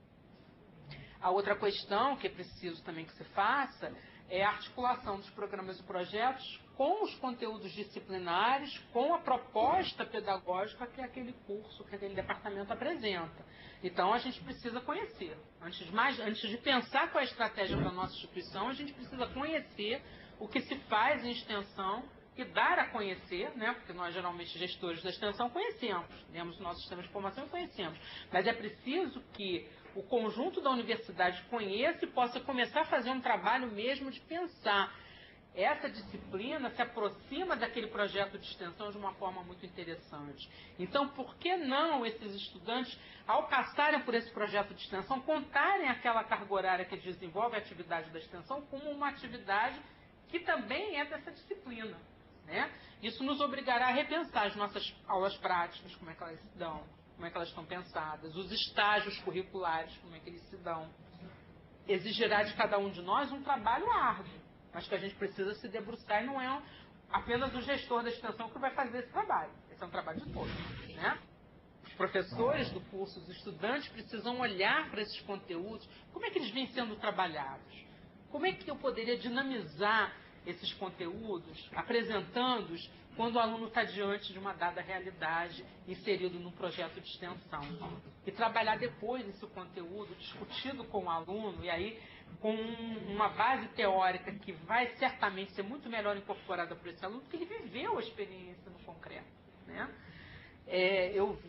A outra questão que é preciso também que se faça é a articulação dos programas e projetos com os conteúdos disciplinares, com a proposta pedagógica que aquele curso, que aquele departamento apresenta. Então, a gente precisa conhecer. Antes de pensar qual é a estratégia para a nossa instituição, a gente precisa conhecer o que se faz em extensão e dar a conhecer, né? Porque nós, geralmente, gestores da extensão, conhecemos. Temos o nosso sistema de formação e conhecemos. Mas é preciso que o conjunto da universidade conheça e possa começar a fazer um trabalho mesmo de pensar. Essa disciplina se aproxima daquele projeto de extensão de uma forma muito interessante. Então, por que não esses estudantes, ao passarem por esse projeto de extensão, contarem aquela carga horária que desenvolve a atividade da extensão como uma atividade que também é dessa disciplina, né? Isso nos obrigará a repensar as nossas aulas práticas, como é que elas se dão, como é que elas estão pensadas, os estágios curriculares, como é que eles se dão. Exigirá de cada um de nós um trabalho árduo, mas que a gente precisa se debruçar, e não é apenas o gestor da extensão que vai fazer esse trabalho. Esse é um trabalho de todos, né? Os professores do curso, os estudantes precisam olhar para esses conteúdos, como é que eles vêm sendo trabalhados? Como é que eu poderia dinamizar esses conteúdos, apresentando-os quando o aluno está diante de uma dada realidade, inserido num projeto de extensão? E trabalhar depois esse conteúdo, discutido com o aluno, e aí com uma base teórica que vai certamente ser muito melhor incorporada por esse aluno, porque ele viveu a experiência no concreto, né? Eu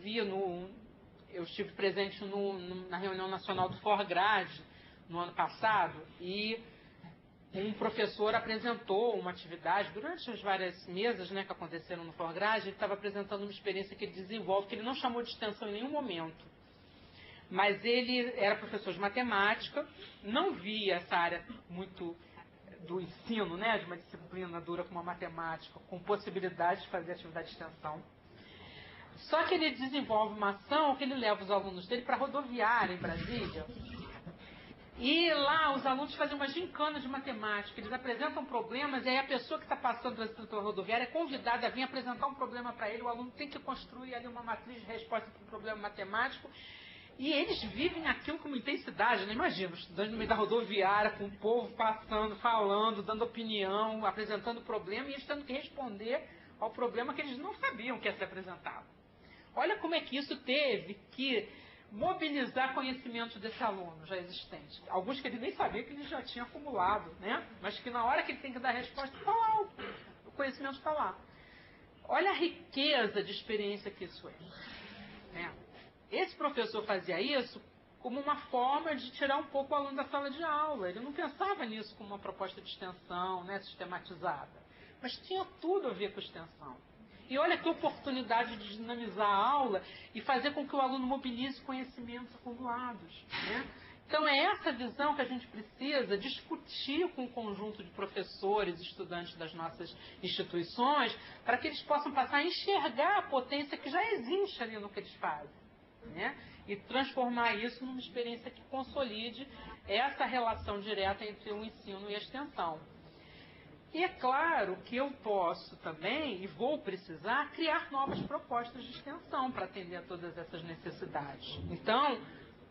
estive presente na reunião nacional do Forgrade no ano passado, e um professor apresentou uma atividade durante as várias mesas, né, que aconteceram no Forgrade. Ele estava apresentando uma experiência que ele desenvolve, que ele não chamou de extensão em nenhum momento. Mas ele era professor de matemática, não via essa área muito do ensino, né, de uma disciplina dura como a matemática, com possibilidade de fazer atividade de extensão. Só que ele desenvolve uma ação que ele leva os alunos dele para a rodoviária em Brasília. E lá os alunos fazem uma gincana de matemática, eles apresentam problemas, e aí a pessoa que está passando pela rodoviária é convidada a vir apresentar um problema para ele, o aluno tem que construir ali uma matriz de resposta para um problema matemático, e eles vivem aquilo com uma intensidade, né? Imagina, estudando no meio da rodoviária, com o povo passando, falando, dando opinião, apresentando problema, e eles tendo que responder ao problema que eles não sabiam que ia ser apresentado. Olha como é que isso teve que mobilizar conhecimento desse aluno já existente. Alguns que ele nem sabia que ele já tinha acumulado, né? Mas que na hora que ele tem que dar a resposta, está lá, o conhecimento está lá. Olha a riqueza de experiência que isso é. Né? Esse professor fazia isso como uma forma de tirar um pouco o aluno da sala de aula. Ele não pensava nisso como uma proposta de extensão, né, sistematizada. Mas tinha tudo a ver com extensão. E olha que oportunidade de dinamizar a aula e fazer com que o aluno mobilize conhecimentos acumulados. Né? Então é essa visão que a gente precisa discutir com o conjunto de professores e estudantes das nossas instituições, para que eles possam passar a enxergar a potência que já existe ali no que eles fazem. Né? E transformar isso numa experiência que consolide essa relação direta entre o ensino e a extensão. E é claro que eu posso também, e vou precisar, criar novas propostas de extensão para atender a todas essas necessidades. Então,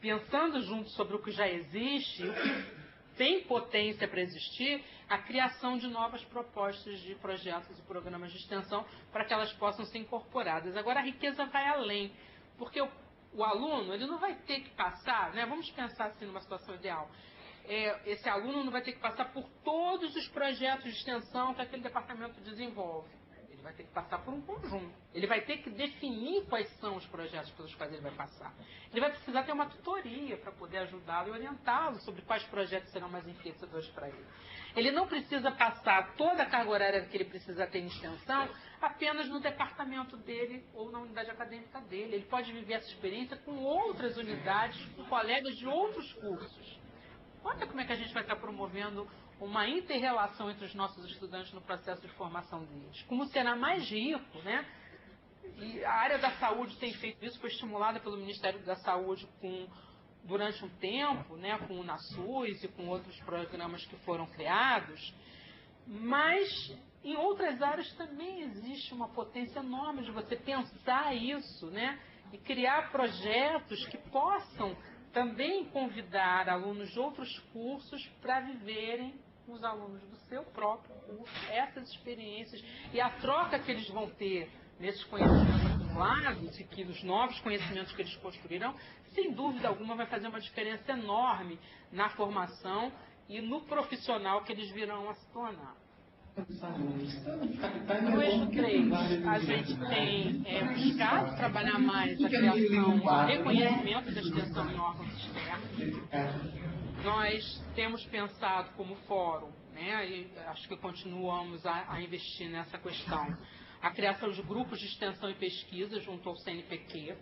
pensando junto sobre o que já existe, o que tem potência para existir, a criação de novas propostas de projetos e programas de extensão para que elas possam ser incorporadas. Agora, a riqueza vai além, porque o aluno ele não vai ter que passar, né? Vamos pensar assim numa situação ideal. Esse aluno não vai ter que passar por todos os projetos de extensão que aquele departamento desenvolve. Ele vai ter que passar por um conjunto. Ele vai ter que definir quais são os projetos pelos quais ele vai passar. Ele vai precisar ter uma tutoria para poder ajudá-lo e orientá-lo sobre quais projetos serão mais enriquecedores para ele. Ele não precisa passar toda a carga horária que ele precisa ter em extensão apenas no departamento dele ou na unidade acadêmica dele. Ele pode viver essa experiência com outras unidades, com colegas de outros cursos. Olha como é que a gente vai estar promovendo uma inter-relação entre os nossos estudantes no processo de formação deles. Como será mais rico, né? E a área da saúde tem feito isso, foi estimulada pelo Ministério da Saúde durante um tempo, né, com o UNASUS e com outros programas que foram criados, mas em outras áreas também existe uma potência enorme de você pensar isso, né, e criar projetos que possam também convidar alunos de outros cursos para viverem com os alunos do seu próprio curso essas experiências e a troca que eles vão ter nesses conhecimentos acumulados e que os novos conhecimentos que eles construirão, sem dúvida alguma, vai fazer uma diferença enorme na formação e no profissional que eles virão a se tornar. No eixo 3, a gente tem buscado trabalhar mais a criação, o reconhecimento da extensão em órgãos externos. Nós temos pensado como fórum, né, e acho que continuamos a investir nessa questão, a criação de grupos de extensão e pesquisa junto ao CNPq.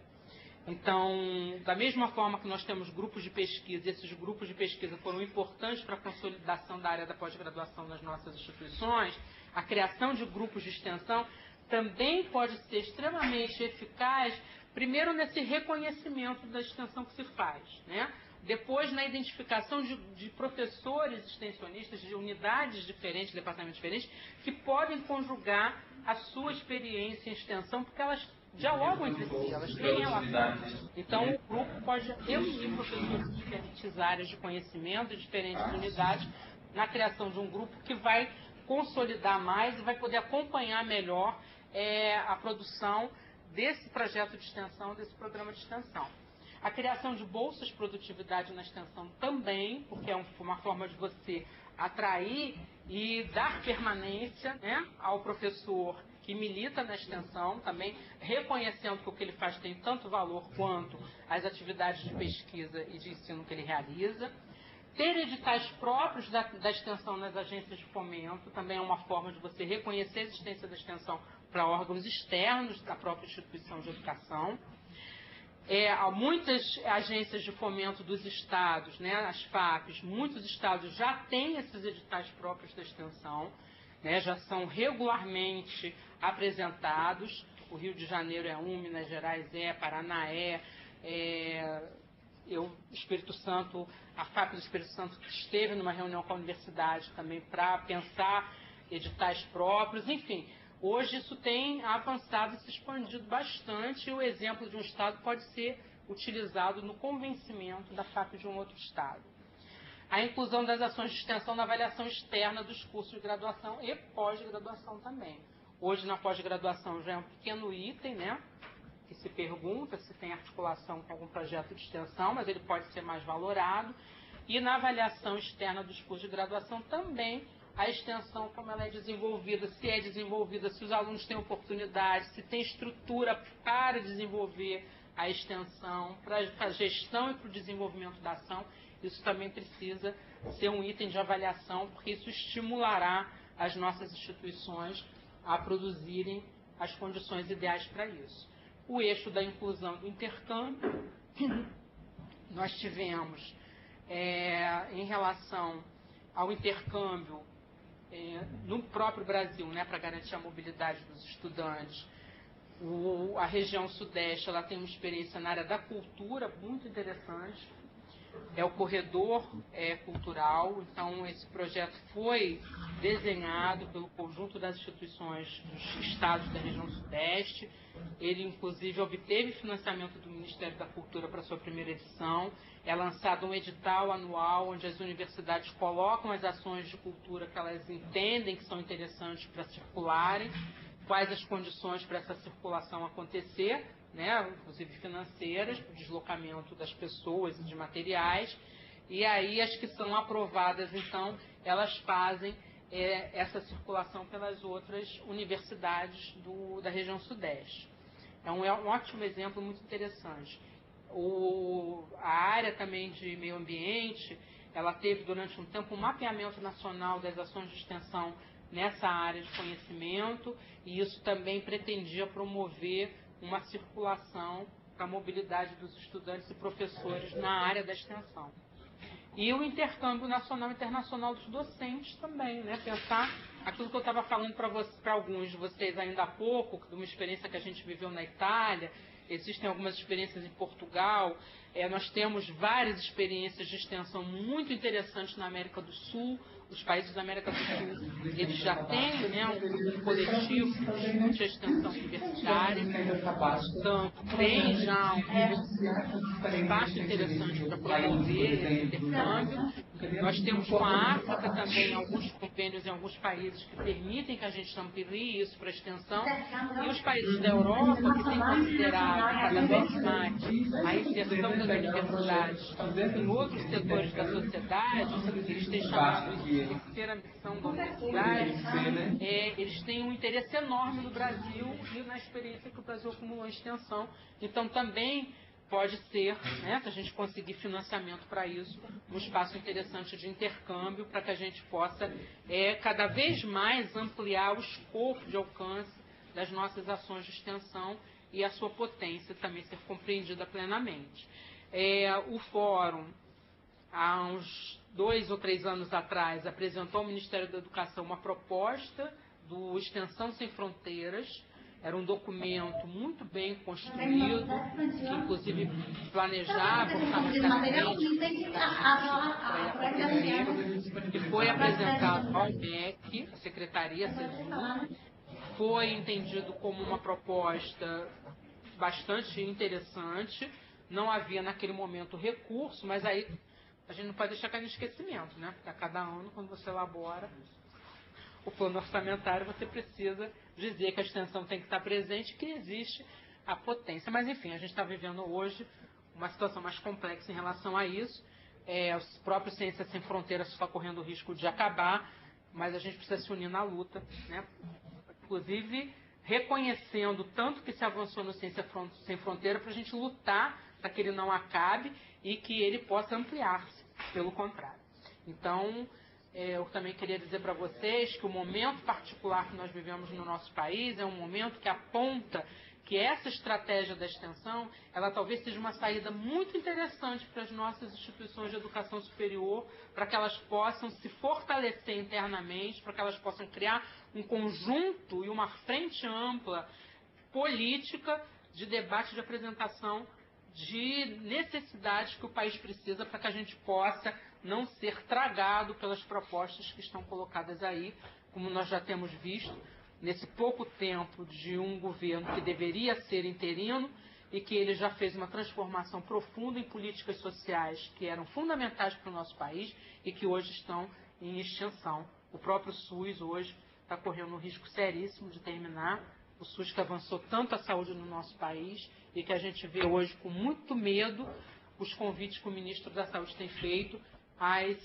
Então, da mesma forma que nós temos grupos de pesquisa, e esses grupos de pesquisa foram importantes para a consolidação da área da pós-graduação nas nossas instituições, a criação de grupos de extensão também pode ser extremamente eficaz, primeiro nesse reconhecimento da extensão que se faz, né? Depois na identificação de professores extensionistas de unidades diferentes, departamentos diferentes, que podem conjugar a sua experiência em extensão, porque elas dialogam entre si, elas têm relação. Então, o grupo pode reunir professores de diferentes áreas de conhecimento, de diferentes unidades, na criação de um grupo que vai consolidar mais e vai poder acompanhar melhor a produção desse projeto de extensão, desse programa de extensão. A criação de bolsas de produtividade na extensão também, porque é uma forma de você atrair e dar permanência, né, ao professor que milita na extensão, também reconhecendo que o que ele faz tem tanto valor quanto as atividades de pesquisa e de ensino que ele realiza. Ter editais próprios da extensão nas agências de fomento também é uma forma de você reconhecer a existência da extensão para órgãos externos da própria instituição de educação. Muitas agências de fomento dos estados, né, as FAPs, muitos estados já têm esses editais próprios da extensão, né, já são regularmente apresentados. O Rio de Janeiro é um, Minas Gerais Paraná Espírito Santo, a FAP do Espírito Santo esteve numa reunião com a universidade também para pensar editais próprios, enfim. Hoje isso tem avançado e se expandido bastante, e o exemplo de um estado pode ser utilizado no convencimento da FAP de um outro estado. A inclusão das ações de extensão na avaliação externa dos cursos de graduação e pós-graduação também. Hoje, na pós-graduação, já é um pequeno item, né, que se pergunta se tem articulação com algum projeto de extensão, mas ele pode ser mais valorado. E na avaliação externa dos cursos de graduação também, a extensão, como ela é desenvolvida, se os alunos têm oportunidade, se tem estrutura para desenvolver a extensão, para a gestão e para o desenvolvimento da ação, isso também precisa ser um item de avaliação, porque isso estimulará as nossas instituições a produzirem as condições ideais para isso. O eixo da inclusão do intercâmbio, nós tivemos, em relação ao intercâmbio, no próprio Brasil, né, para garantir a mobilidade dos estudantes, a região sudeste ela tem uma experiência na área da cultura muito interessante, é o corredor cultural. Então esse projeto foi desenhado pelo conjunto das instituições dos estados da região sudeste. Ele inclusive obteve financiamento do Ministério da Cultura para sua primeira edição. É lançado um edital anual onde as universidades colocam as ações de cultura que elas entendem que são interessantes para circularem, quais as condições para essa circulação acontecer, né, inclusive financeiras, para o deslocamento das pessoas e de materiais. E aí as que são aprovadas, então, elas fazem essa circulação pelas outras universidades da região sudeste. Então é um ótimo exemplo, muito interessante. A área também de meio ambiente, ela teve durante um tempo um mapeamento nacional das ações de extensão nessa área de conhecimento, e isso também pretendia promover uma circulação para a mobilidade dos estudantes e professores na área da extensão. E o intercâmbio nacional e internacional dos docentes também, né? Pensar aquilo que eu estava falando para alguns de vocês ainda há pouco, de uma experiência que a gente viveu na Itália. Existem algumas experiências em Portugal. Nós temos várias experiências de extensão muito interessantes na América do Sul. Os países da América do Sul, eles já têm, né, um coletivo de extensão universitária, então tem já um espaço interessante para promover esse intercâmbio. Nós temos com a África também alguns convênios em alguns países que permitem que a gente amplie isso para a extensão, e os países da Europa, que têm considerado cada vez mais a inserção das universidades em outros setores da sociedade, eles têm chamado isso de terceira missão da universidade, eles têm um interesse enorme no Brasil e na experiência que o Brasil acumulou em extensão. Então também pode ser, né, se a gente conseguir financiamento para isso, um espaço interessante de intercâmbio para que a gente possa cada vez mais ampliar o escopo de alcance das nossas ações de extensão e a sua potência também ser compreendida plenamente. O Fórum, há uns 2 ou 3 anos atrás, apresentou ao Ministério da Educação uma proposta do Extensão Sem Fronteiras. Era um documento muito bem construído, que inclusive planejava orçamentariamente para acontecer, que foi apresentado ao MEC, a Secretaria CESU, foi entendido como uma proposta bastante interessante. Não havia naquele momento recurso, mas aí a gente não pode deixar cair no esquecimento, né? Porque a cada ano, quando você elabora o plano orçamentário, você precisa dizer que a extensão tem que estar presente, que existe a potência. Mas, enfim, a gente está vivendo hoje uma situação mais complexa em relação a isso. Os próprios Ciências Sem Fronteiras estão correndo o risco de acabar, mas a gente precisa se unir na luta, né? Inclusive reconhecendo tanto que se avançou no Ciência Sem Fronteira para a gente lutar para que ele não acabe e que ele possa ampliar-se, pelo contrário. Então, eu também queria dizer para vocês que o momento particular que nós vivemos no nosso país é um momento que aponta que essa estratégia da extensão, ela talvez seja uma saída muito interessante para as nossas instituições de educação superior, para que elas possam se fortalecer internamente, para que elas possam criar um conjunto e uma frente ampla política de debate, de apresentação de necessidades que o país precisa para que a gente possa não ser tragado pelas propostas que estão colocadas aí, como nós já temos visto, nesse pouco tempo de um governo que deveria ser interino e que ele já fez uma transformação profunda em políticas sociais que eram fundamentais para o nosso país e que hoje estão em extinção. O próprio SUS hoje está correndo um risco seríssimo de terminar. O SUS que avançou tanto a saúde no nosso país e que a gente vê hoje com muito medo os convites que o ministro da Saúde tem feito às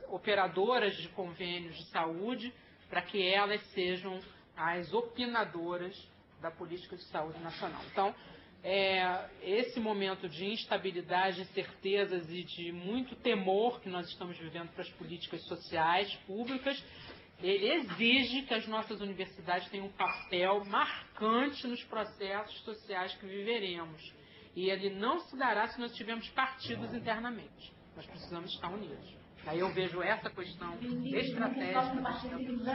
operadoras de convênios de saúde para que elas sejam as opinadoras da política de saúde nacional. Então, esse momento de instabilidade, incertezas e de muito temor que nós estamos vivendo para as políticas sociais públicas, ele exige que as nossas universidades tenham um papel marcante nos processos sociais que viveremos. E ele não se dará se nós tivermos partidos internamente. Nós precisamos estar unidos. Aí eu vejo essa questão estratégica do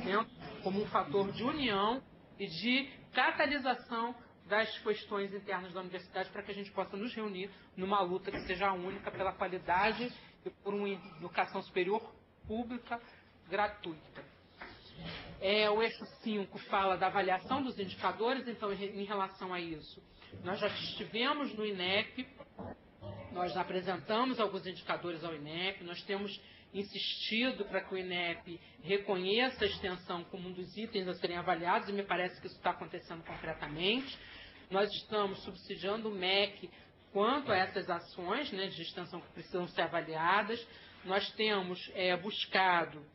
centro como um fator de união e de catalisação das questões internas da universidade para que a gente possa nos reunir numa luta que seja única pela qualidade e por uma educação superior pública gratuita. O eixo 5 fala da avaliação dos indicadores, então em relação a isso, nós já estivemos no INEP, nós apresentamos alguns indicadores ao INEP, nós temos insistido para que o INEP reconheça a extensão como um dos itens a serem avaliados, e me parece que isso está acontecendo concretamente. Nós estamos subsidiando o MEC quanto a essas ações, né, de extensão que precisam ser avaliadas. Nós temos buscado,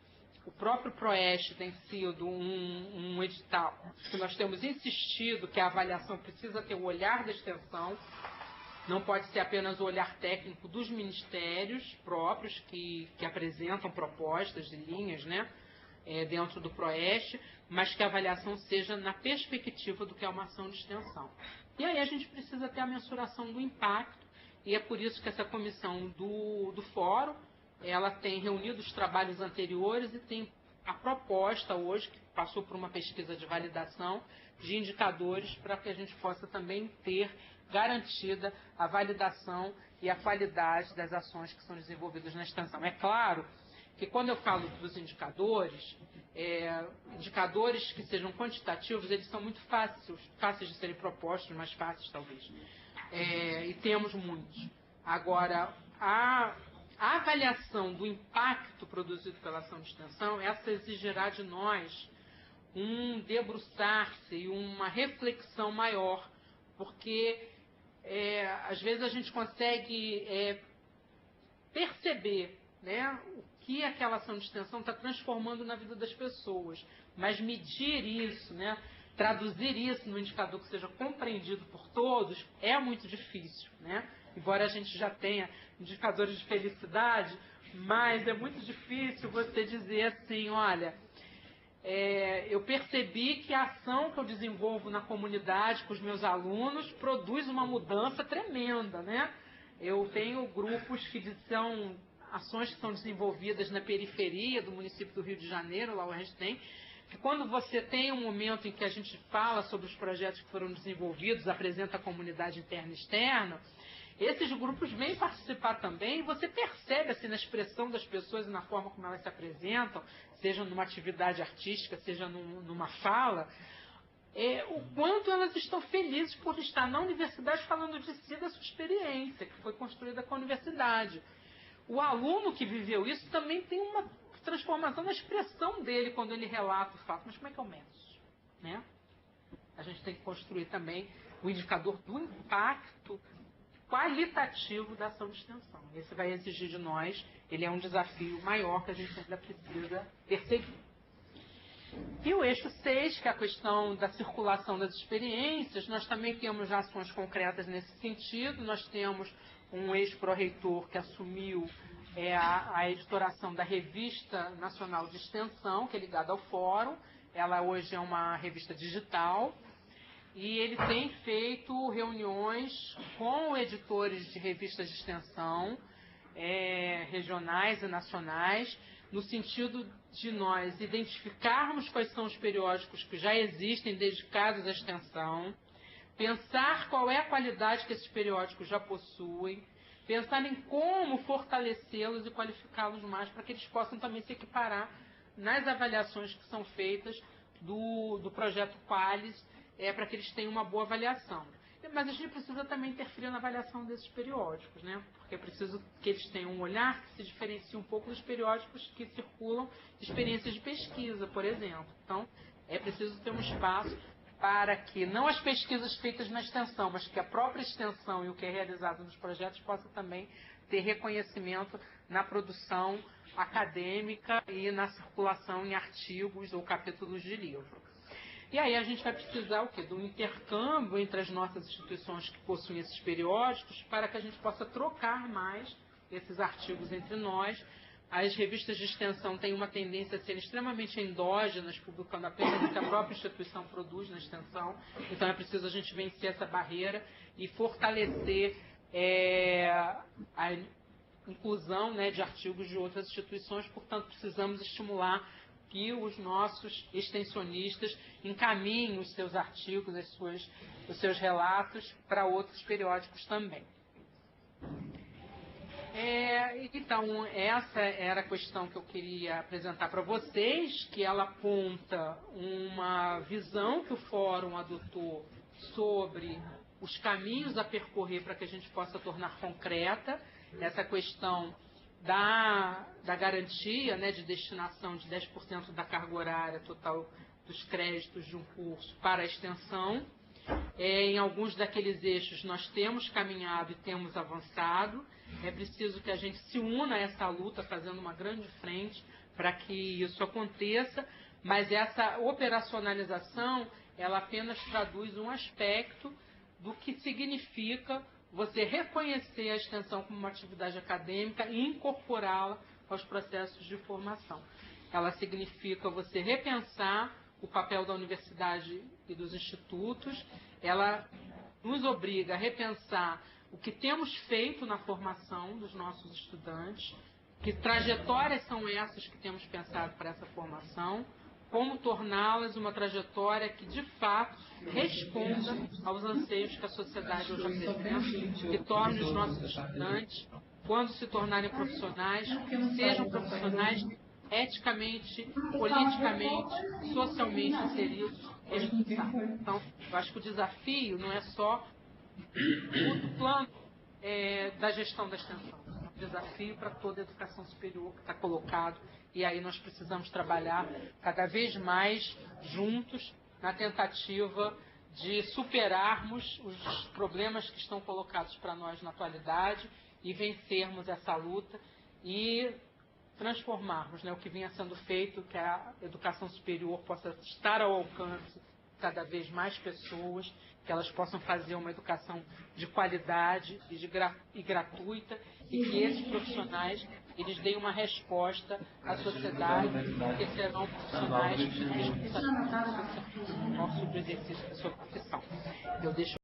o próprio PROEST tem sido um edital que nós temos insistido que a avaliação precisa ter o olhar da extensão, não pode ser apenas o olhar técnico dos ministérios próprios que apresentam propostas e linhas, né, dentro do PROEST, mas que a avaliação seja na perspectiva do que é uma ação de extensão. E aí a gente precisa ter a mensuração do impacto, e é por isso que essa comissão do fórum, ela tem reunido os trabalhos anteriores e tem a proposta hoje, que passou por uma pesquisa de validação, de indicadores para que a gente possa também ter garantida a validação e a qualidade das ações que são desenvolvidas na extensão. É claro que quando eu falo dos indicadores, indicadores que sejam quantitativos, eles são muito fáceis de serem propostos, mais fáceis talvez. E temos muitos. Agora, a avaliação do impacto produzido pela ação de extensão, essa exigirá de nós um debruçar-se e uma reflexão maior, porque às vezes a gente consegue perceber, né, o que aquela ação de extensão está transformando na vida das pessoas, mas medir isso, né, traduzir isso num indicador que seja compreendido por todos é muito difícil, né? Embora a gente já tenha indicadores de felicidade, mas é muito difícil você dizer assim, olha, eu percebi que a ação que eu desenvolvo na comunidade com os meus alunos produz uma mudança tremenda, né? Eu tenho grupos que são ações que são desenvolvidas na periferia do município do Rio de Janeiro, lá o gente tem, que quando você tem um momento em que a gente fala sobre os projetos que foram desenvolvidos, apresenta a comunidade interna e externa, esses grupos vêm participar também e você percebe assim, na expressão das pessoas e na forma como elas se apresentam, seja numa atividade artística, seja numa fala, o quanto elas estão felizes por estar na universidade falando de si, da sua experiência, que foi construída com a universidade. O aluno que viveu isso também tem uma transformação na expressão dele quando ele relata o fato. Mas como é que eu meço? Né? A gente tem que construir também o indicador do impacto qualitativo da ação de extensão. Esse vai exigir de nós, ele é um desafio maior que a gente ainda precisa perseguir. E o eixo 6, que é a questão da circulação das experiências, nós também temos já ações concretas nesse sentido. Nós temos um ex-pró-reitor que assumiu a editoração da Revista Nacional de Extensão, que é ligada ao Fórum. Ela hoje é uma revista digital. e ele tem feito reuniões com editores de revistas de extensão, regionais e nacionais, no sentido de nós identificarmos quais são os periódicos que já existem dedicados à extensão, pensar qual é a qualidade que esses periódicos já possuem, pensar em como fortalecê-los e qualificá-los mais para que eles possam também se equiparar nas avaliações que são feitas do projeto Qualis, para que eles tenham uma boa avaliação. Mas a gente precisa também interferir na avaliação desses periódicos, né? Porque é preciso que eles tenham um olhar que se diferencie um pouco dos periódicos que circulam experiências de pesquisa, por exemplo. Então, é preciso ter um espaço para que não as pesquisas feitas na extensão, mas que a própria extensão e o que é realizado nos projetos possa também ter reconhecimento na produção acadêmica e na circulação em artigos ou capítulos de livro. E aí a gente vai precisar o quê? Do intercâmbio entre as nossas instituições que possuem esses periódicos para que a gente possa trocar mais esses artigos entre nós. As revistas de extensão têm uma tendência a serem extremamente endógenas, publicando apenas o que a própria instituição produz na extensão. Então é preciso a gente vencer essa barreira e fortalecer a inclusão, né, de artigos de outras instituições. Portanto, precisamos estimular que os nossos extensionistas encaminhem os seus artigos, os seus relatos para outros periódicos também. Então, essa era a questão que eu queria apresentar para vocês, que ela aponta uma visão que o Fórum adotou sobre os caminhos a percorrer para que a gente possa tornar concreta essa questão da garantia, né, de destinação de 10% da carga horária total dos créditos de um curso para a extensão. Em alguns daqueles eixos nós temos caminhado e temos avançado. É preciso que a gente se una a essa luta, fazendo uma grande frente para que isso aconteça, mas essa operacionalização, ela apenas traduz um aspecto do que significa você reconhecer a extensão como uma atividade acadêmica e incorporá-la aos processos de formação. Ela significa você repensar o papel da universidade e dos institutos, ela nos obriga a repensar o que temos feito na formação dos nossos estudantes, que trajetórias são essas que temos pensado para essa formação, como torná-las uma trajetória que, de fato, responda aos anseios que a sociedade hoje apresenta, que torne os nossos estudantes, quando se tornarem profissionais, sejam profissionais eticamente, politicamente, socialmente inseridos, responsáveis. Então, eu acho que o desafio não é só o plano da gestão da extensão, é um desafio para toda a educação superior que está colocado, e aí nós precisamos trabalhar cada vez mais juntos na tentativa de superarmos os problemas que estão colocados para nós na atualidade e vencermos essa luta e transformarmos, né, o que vinha sendo feito, que a educação superior possa estar ao alcance de cada vez mais pessoas, que elas possam fazer uma educação de qualidade e gratuita, e que esses profissionais eles deem uma resposta à sociedade, que serão profissionais que responsabilizam sobre o exercício da sua profissão. Eu deixo